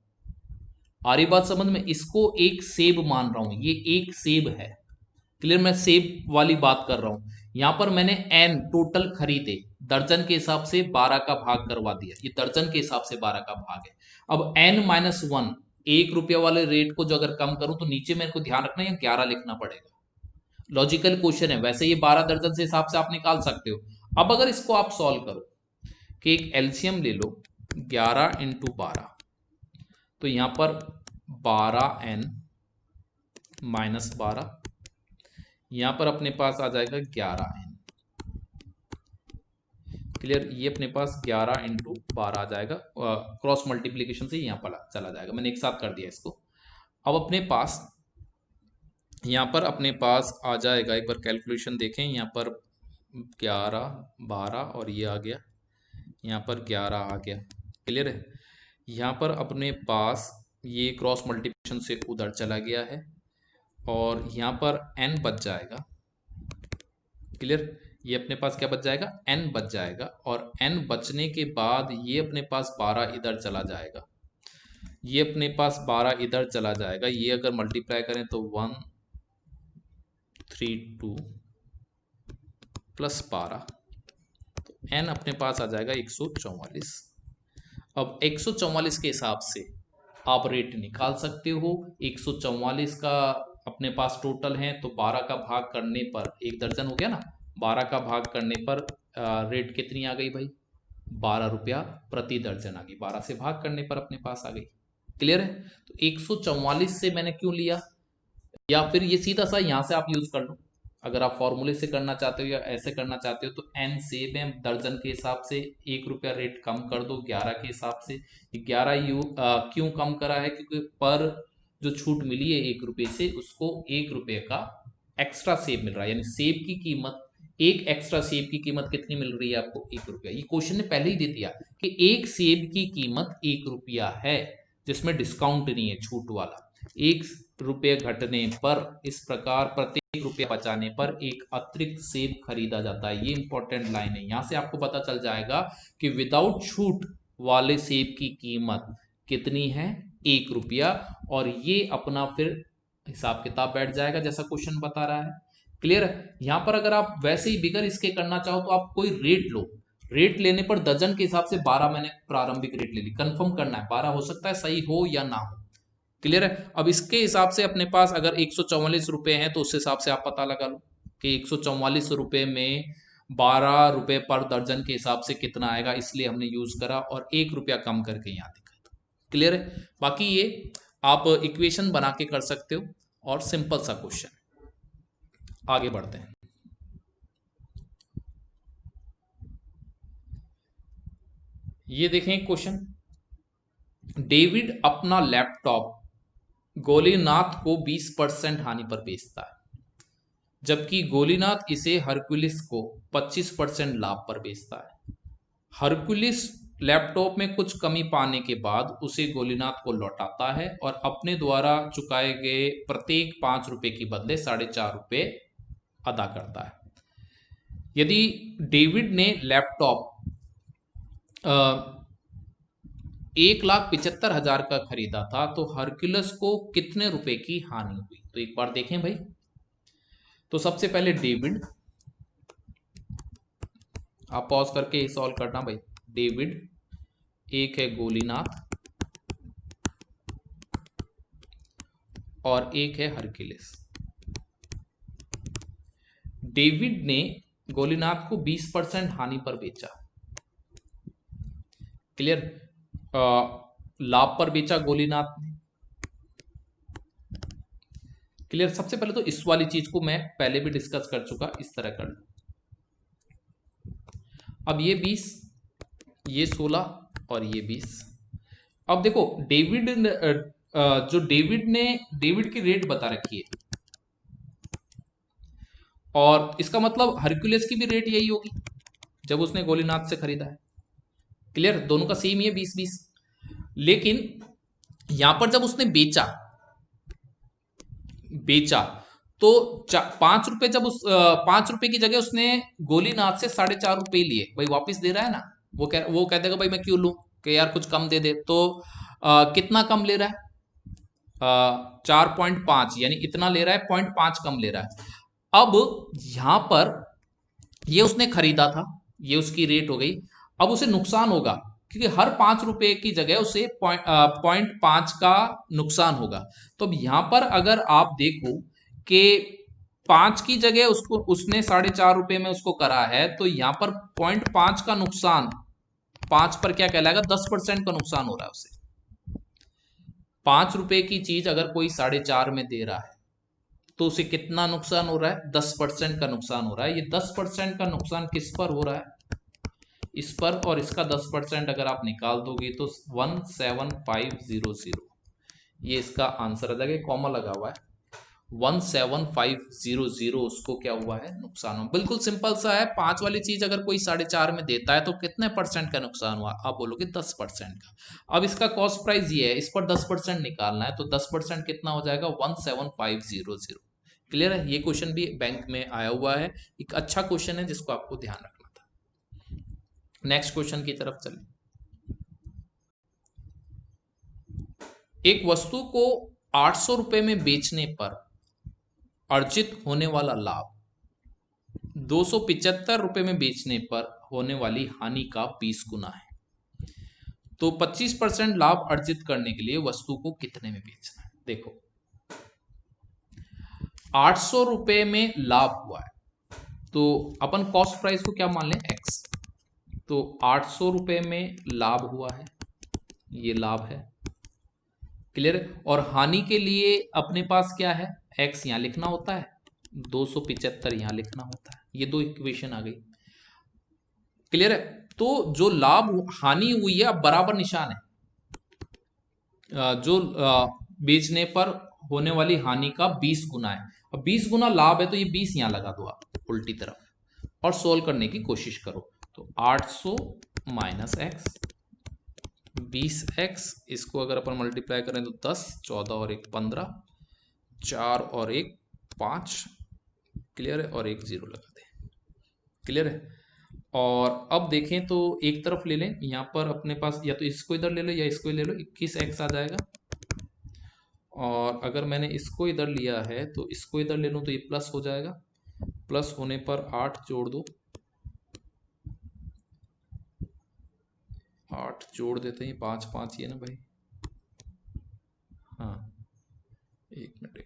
आ रही बात समझ में? इसको एक सेब मान रहा हूं, ये एक सेब है। क्लियर? मैं सेब वाली बात कर रहा हूं। यहां पर मैंने एन टोटल खरीदे, दर्जन के हिसाब से 12 का भाग करवा दिया, ये दर्जन के हिसाब से 12 का भाग है। अब n-1 1 रुपया वाले रेट को जो अगर कम करूं तो नीचे मेरे को ध्यान रखना है 11 लिखना पड़ेगा। लॉजिकल क्वेश्चन है, वैसे ये 12 दर्जन से हिसाब से आप निकाल सकते हो। अब अगर इसको आप सॉल्व करो कि एक एलसीएम ले लो 11 × 12, तो यहां पर 12n-12, यहां पर अपने पास आ जाएगा 11n। क्लियर? ये अपने पास 11 × 12 आ जाएगा, क्रॉस मल्टीप्लीकेशन से यहां पर चला जाएगा, मैंने एक साथ कर दिया इसको। अब अपने पास यहां पर अपने पास आ जाएगा, एक बार कैलकुलेशन देखें, यहां पर 11 12 और ये आ गया, यहाँ पर 11 आ गया। क्लियर है? यहाँ पर अपने पास ये क्रॉस मल्टीप्लिकेशन से उधर चला गया है और यहाँ पर n बच जाएगा। क्लियर? ये अपने पास क्या बच जाएगा? n बच जाएगा, और n बचने के बाद ये अपने पास 12 इधर चला जाएगा, ये अपने पास 12 इधर चला जाएगा। ये अगर मल्टीप्लाई करें तो 132 प्लस 12, n अपने पास आ जाएगा 144। अब 144 के हिसाब से आप रेट निकाल सकते हो। 144 का अपने पास टोटल है, तो 12 का भाग करने पर, एक दर्जन हो गया ना, 12 का भाग करने पर रेट कितनी आ गई भाई? 12 रुपया प्रति दर्जन आ गई, 12 से भाग करने पर अपने पास आ गई। क्लियर है? तो 144 से मैंने क्यों लिया, या फिर ये सीधा सा यहां से आप यूज कर लो, अगर आप फॉर्मूले से करना चाहते हो या ऐसे करना चाहते हो, तो n सेब है, दर्जन के हिसाब से 1 रुपया रेट कम कर दो 11 के हिसाब से। 11 क्यों कम करा है? क्योंकि पर जो छूट मिली है 1 रुपये से, उसको 1 रुपये का एक्स्ट्रा सेब मिल रहा है, यानी सेब की कीमत, एक एक्स्ट्रा सेब की कीमत कितनी मिल रही है आपको? 1 रुपया। ये क्वेश्चन ने पहले ही दे दिया कि एक सेब की कीमत 1 रुपया है, जिसमें डिस्काउंट नहीं है, छूट वाला। 1 रुपये घटने पर, इस प्रकार प्रत्येक रुपया बचाने पर एक अतिरिक्त सेब खरीदा जाता है। ये इंपॉर्टेंट लाइन है, यहां से आपको पता चल जाएगा कि विदाउट छूट वाले सेब की कीमत कितनी है? 1 रुपया। और ये अपना फिर हिसाब किताब बैठ जाएगा जैसा क्वेश्चन बता रहा है। क्लियर है? यहां पर अगर आप वैसे ही बिगर इसके करना चाहो तो आप कोई रेट लो, रेट लेने पर दर्जन के हिसाब से 12 मैंने प्रारंभिक रेट ले ली, कंफर्म करना है 12 हो सकता है सही हो या ना हो। क्लियर है? अब इसके हिसाब से अपने पास अगर 144 रुपए हैं तो उस हिसाब से आप पता लगा लो कि 144 रुपए में 12 रुपए पर दर्जन के हिसाब से कितना आएगा, इसलिए हमने यूज करा और 1 रुपया कम करके यहाँ दिखा। क्लियर है? बाकी ये आप इक्वेशन बना के कर सकते हो, और सिंपल सा क्वेश्चन। आगे बढ़ते हैं। ये देखें क्वेश्चन, डेविड अपना लैपटॉप गोलीनाथ को 20% हानि पर बेचता है, जबकि गोलीनाथ इसे हरकुलिस को 25% लाभ पर बेचता है। हरकुलिस लैपटॉप में कुछ कमी पाने के बाद उसे गोलीनाथ को लौटाता है और अपने द्वारा चुकाए गए प्रत्येक 5 रुपए के बदले 4.5 रुपए अदा करता है। यदि डेविड ने लैपटॉप 1,75,000 का खरीदा था, तो हरकुलस को कितने रुपए की हानि हुई? तो एक बार देखें भाई। तो सबसे पहले डेविड, आप पॉज करके सॉल्व करना भाई। डेविड, एक है गोलीनाथ और एक है हरकुलस। डेविड ने गोलीनाथ को 20% हानि पर बेचा। क्लियर? लाभ पर बेचा गोलीनाथ ने। क्लियर? सबसे पहले तो इस वाली चीज को मैं पहले भी डिस्कस कर चुका, इस तरह कर लो। अब ये 20, ये 16 और ये 20। अब देखो डेविड जो डेविड की रेट बता रखी है, और इसका मतलब हरकुलस की भी रेट यही होगी जब उसने गोलीनाथ से खरीदा है। क्लियर? दोनों का सेम ही है 20-20। लेकिन यहां पर जब उसने बेचा तो 5 रुपए जब उस 5 रुपए की जगह उसने गोलीनाथ से 4.5 रुपए लिए, भाई वापिस दे रहा है ना, वो कह देगा भाई मैं क्यों लूं, कि यार कुछ कम दे दे। तो कितना कम ले रहा है? 4.5, यानी इतना ले रहा है, 0.5 कम ले रहा है। अब यहां पर ये उसने खरीदा था, ये उसकी रेट हो गई। अब उसे नुकसान होगा, क्योंकि हर 5 रुपए की जगह उसे 0.5 का नुकसान होगा। तो अब यहां पर अगर आप देखो कि 5 की जगह उसको उसने 4.5 रुपए में उसको करा है, तो यहां पर 0.5 का नुकसान 5 पर क्या कहलाएगा? 10% का नुकसान हो रहा है उसे। 5 रुपए की चीज अगर कोई 4.5 में दे रहा है, तो उसे कितना नुकसान हो रहा है? 10% का नुकसान हो रहा है। ये 10% का नुकसान किस पर हो रहा है? इस पर, और इसका 10% अगर आप निकाल दोगे तो 17500, ये इसका आंसर आ जाएगा। कॉमा लगा हुआ है, 17500 उसको क्या हुआ है? नुकसान हुआ। बिल्कुल सिंपल सा है। 5 वाली चीज अगर कोई 4.5 में देता है तो कितने परसेंट का नुकसान हुआ? आप बोलोगे 10% का। अब इसका कॉस्ट प्राइस ये है, इस पर 10% निकालना है, तो 10% कितना हो जाएगा? 17500। क्लियर है? ये क्वेश्चन भी बैंक में आया हुआ है, एक अच्छा क्वेश्चन है जिसको आपको ध्यान रखना था। नेक्स्ट क्वेश्चन की तरफ चलें। एक वस्तु को 800 रुपए में बेचने पर अर्जित होने वाला लाभ 275 रुपए में बेचने पर होने वाली हानि का 20 गुना है। तो 25% लाभ अर्जित करने के लिए वस्तु को कितने में बेचना है? देखो, 800 रुपए में लाभ हुआ है, तो अपन कॉस्ट प्राइस को क्या मान लें? एक्स। तो 800 रुपए में लाभ हुआ है, ये लाभ है। क्लियर? और हानि के लिए अपने पास क्या है? एक्स यहां लिखना होता है, 275 यहां लिखना होता है। ये दो इक्वेशन आ गई। क्लियर है? तो जो लाभ हानि हुई है, अब बराबर निशान है। जो बेचने पर होने वाली हानि का 20 गुना है। अब 20 गुना लाभ है, तो ये 20 यहां लगा दो आप उल्टी तरफ और सोल्व करने की कोशिश करो। तो 800 माइनस एक्स, 20x, इसको अगर अपन मल्टीप्लाई करें तो 10, 14 और 1 15, 4 और 1 5। क्लियर है? और 1 0 लगा दें। क्लियर है? और अब देखें तो एक तरफ ले लें, यहाँ पर अपने पास या तो इसको इधर ले लो या इसको ले लो, 21x आ जाएगा। और अगर मैंने इसको इधर लिया है तो इसको इधर ले लूँ तो ये प्लस हो जाएगा। प्लस होने पर 8 जोड़ दो, 8 जोड़ देते हैं, 5 5 ये ना भाई, हाँ 1 मिनट,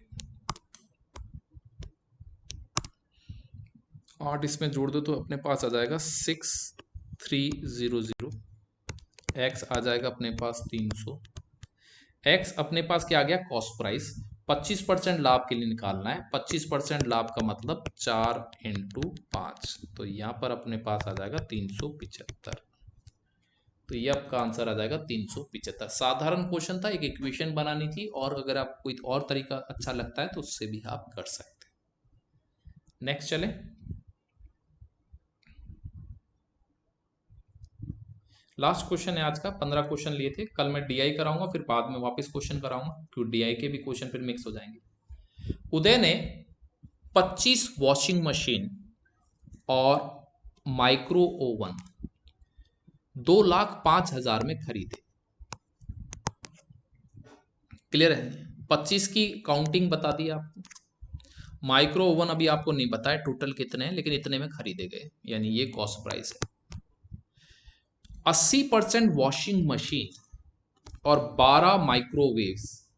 8 इसमें जोड़ दो तो अपने पास आ जाएगा 6300। एक्स आ जाएगा अपने पास 300। एक्स अपने पास क्या आ गया? Cost price. 25% लाभ के लिए निकालना है। 25% लाभ का मतलब 4 × 5, तो यहाँ पर अपने पास आ जाएगा 375। तो ये आपका आंसर आ जाएगा 375। साधारण क्वेश्चन था, एक इक्वेशन बनानी थी, और अगर आपको कोई और तरीका अच्छा लगता है तो उससे भी आप कर सकते हैं। नेक्स्ट चलें। लास्ट क्वेश्चन है आज का। 15 क्वेश्चन लिए थे, कल मैं डीआई कराऊंगा, फिर बाद में वापस क्वेश्चन कराऊंगा, क्योंकि डीआई के भी क्वेश्चन फिर मिक्स हो जाएंगे। उदय ने 25 वॉशिंग मशीन और माइक्रो ओवन 2,05,000 में खरीदे। क्लियर है? 25 की काउंटिंग बता दी आपको, माइक्रो ओवन अभी आपको नहीं बताया टोटल कितने हैं, लेकिन इतने में खरीदे गए, यानी ये कॉस्ट प्राइस है। 80% वॉशिंग मशीन और 12 माइक्रोवेव्स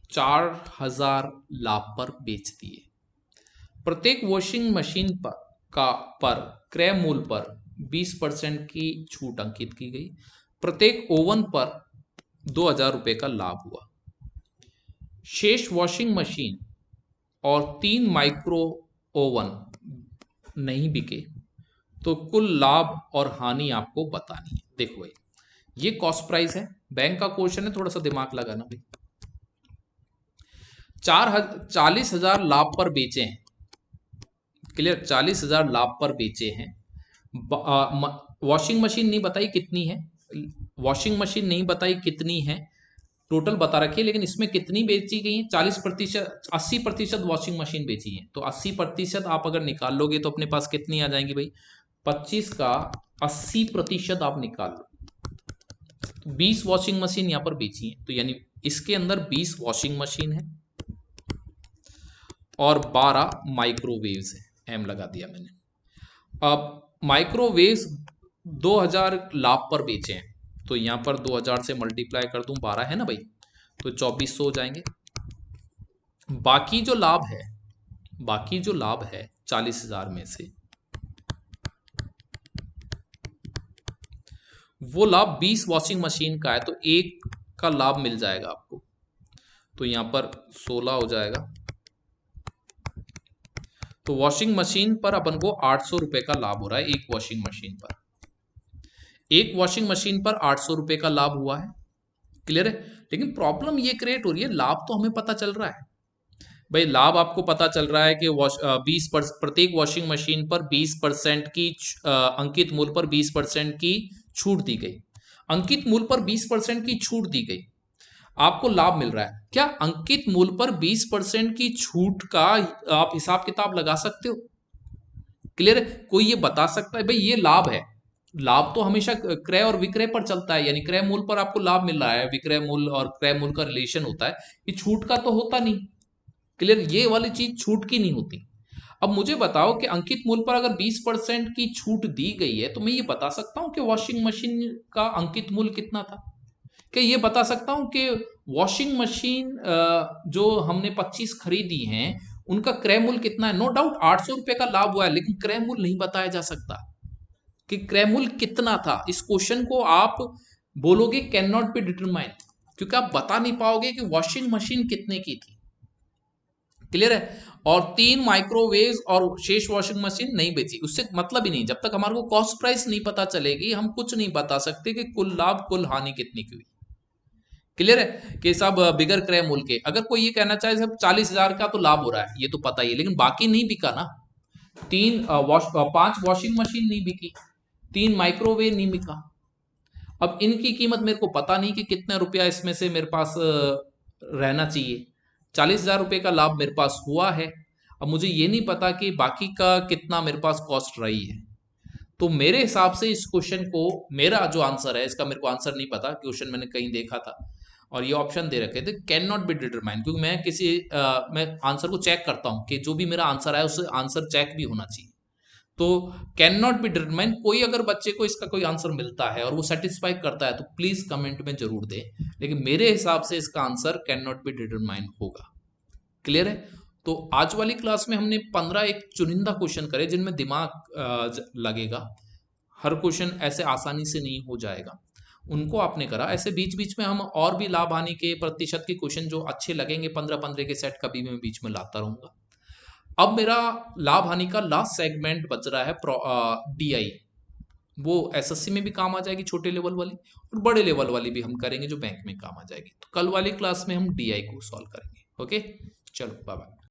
4,000 लाभ पर बेच दिए। प्रत्येक वॉशिंग मशीन पर क्रय मूल्य पर 20% की छूट अंकित की गई। प्रत्येक ओवन पर 2,000 रुपए का लाभ हुआ। शेष वॉशिंग मशीन और 3 माइक्रो ओवन नहीं बिके, तो कुल लाभ और हानि आपको बतानी है। देखो भाई, ये कॉस्ट प्राइस है, बैंक का क्वेश्चन है, थोड़ा सा दिमाग लगाना भाई। 40,000 लाभ पर बेचे हैं। क्लियर? 40,000 लाभ पर बेचे हैं। वॉशिंग मशीन नहीं बताई कितनी है, वॉशिंग मशीन नहीं बताई कितनी है, टोटल बता रखी है, लेकिन इसमें कितनी बेची गई है? 40%, 80% वॉशिंग मशीन बेची है। तो 80% आप अगर निकाल लोगे तो अपने पास कितनी आ जाएंगी भाई? 25 का 80% आप निकाल लो, 20 वॉशिंग मशीन यहाँ पर बेची है। तो यानी इसके अंदर 20 वॉशिंग मशीन है और 12 माइक्रोवेव्स है। एम लगा दिया मैंने। अब माइक्रोवेव्स 2000 लाभ पर बेचे हैं, तो यहाँ पर 2000 से मल्टीप्लाई कर दूं, 12 है ना भाई, तो 2400 हो जाएंगे। बाकी जो लाभ है 40,000 में से, वो लाभ 20 वॉशिंग मशीन का है, तो एक का लाभ मिल जाएगा आपको। तो यहाँ पर 16 हो जाएगा। तो वॉशिंग मशीन पर अपन को 800 रुपए का लाभ हो रहा है, एक वॉशिंग मशीन पर। एक वॉशिंग मशीन पर 800 रुपए का लाभ हुआ है। क्लियर है? लेकिन प्रॉब्लम ये क्रिएट हो रही है, लाभ तो हमें पता चल रहा है भाई, लाभ आपको पता चल रहा है कि प्रत्येक वॉशिंग मशीन पर 20% की अंकित मूल्य पर 20% की छूट दी गई। अंकित मूल्य पर 20% की छूट दी गई, आपको लाभ मिल रहा है। क्या अंकित मूल्य पर 20% की छूट का आप हिसाब किताब लगा सकते हो? क्लियर है? कोई ये बता सकता है भाई ये लाभ है? लाभ तो हमेशा क्रय और विक्रय पर चलता है, यानी क्रय मूल्य पर आपको लाभ मिल रहा है, विक्रय मूल्य और क्रय मूल्य का रिलेशन होता है, ये छूट का तो होता नहीं। क्लियर? ये वाली चीज छूट की नहीं होती। अब मुझे बताओ कि अंकित मूल्य पर अगर 20% की छूट दी गई है, तो मैं ये बता सकता हूं कि वॉशिंग मशीन का अंकित मूल्य कितना था? क्या ये बता सकता हूं कि वॉशिंग मशीन जो हमने 25 खरीदी हैं उनका क्रय मूल्य कितना है? नो डाउट 800 रुपए का लाभ हुआ है, लेकिन क्रय मूल्य नहीं बताया जा सकता कि क्रय मूल्य कितना था। इस क्वेश्चन को आप बोलोगे कैन नॉट बी डिटरमाइन, क्योंकि आप बता नहीं पाओगे कि वॉशिंग मशीन कितने की थी। क्लियर है? और 3 माइक्रोवेव और शेष वॉशिंग मशीन नहीं बेची, उससे मतलब ही नहीं। जब तक हमारे को कॉस्ट प्राइस नहीं पता चलेगी, हम कुछ नहीं बता सकते कि कुल लाभ कुल हानि कितनी की हुई। क्लियर है? कि सब बिगर क्रय मूल्य के, अगर कोई ये कहना चाहे सब 40,000 का तो लाभ हो रहा है, ये तो पता ही है, लेकिन बाकी नहीं बिका ना। 5 वॉशिंग मशीन नहीं बिकी, 3 माइक्रोवेव नहीं बिका। अब इनकी कीमत मेरे को पता नहीं कि कितना रुपया इसमें से मेरे पास रहना चाहिए। 40,000 रुपये का लाभ मेरे पास हुआ है, अब मुझे ये नहीं पता कि बाकी का कितना मेरे पास कॉस्ट रही है। तो मेरे हिसाब से इस क्वेश्चन को, मेरा जो आंसर है इसका मेरे को आंसर नहीं पता, क्वेश्चन मैंने कहीं देखा था और ये ऑप्शन दे रखे थे कैन नॉट बी डिटरमाइन, क्योंकि मैं आंसर को चेक करता हूं कि जो भी मेरा आंसर है उस आंसर चेक भी होना चाहिए। तो कैन नॉट बी डिटरमाइन, कोई अगर बच्चे को इसका कोई आंसर मिलता है और वो सेटिस्फाई करता है तो प्लीज कमेंट में जरूर दे, लेकिन मेरे हिसाब से इसका answer can not be determine होगा। क्लियर है? तो आज वाली क्लास में हमने 15 एक चुनिंदा क्वेश्चन करे जिनमें दिमाग लगेगा, हर क्वेश्चन ऐसे आसानी से नहीं हो जाएगा, उनको आपने करा। ऐसे बीच बीच में हम और भी लाभ हानि के प्रतिशत के क्वेश्चन जो अच्छे लगेंगे 15-15 के सेट कभी मैं बीच में लाता रहूंगा। अब मेरा लाभ हानि का लास्ट सेगमेंट बच रहा है DI, वो एसएससी में भी काम आ जाएगी छोटे लेवल वाली, और बड़े लेवल वाली भी हम करेंगे जो बैंक में काम आ जाएगी। तो कल वाली क्लास में हम DI को सॉल्व करेंगे। ओके, चलो बाय बाय।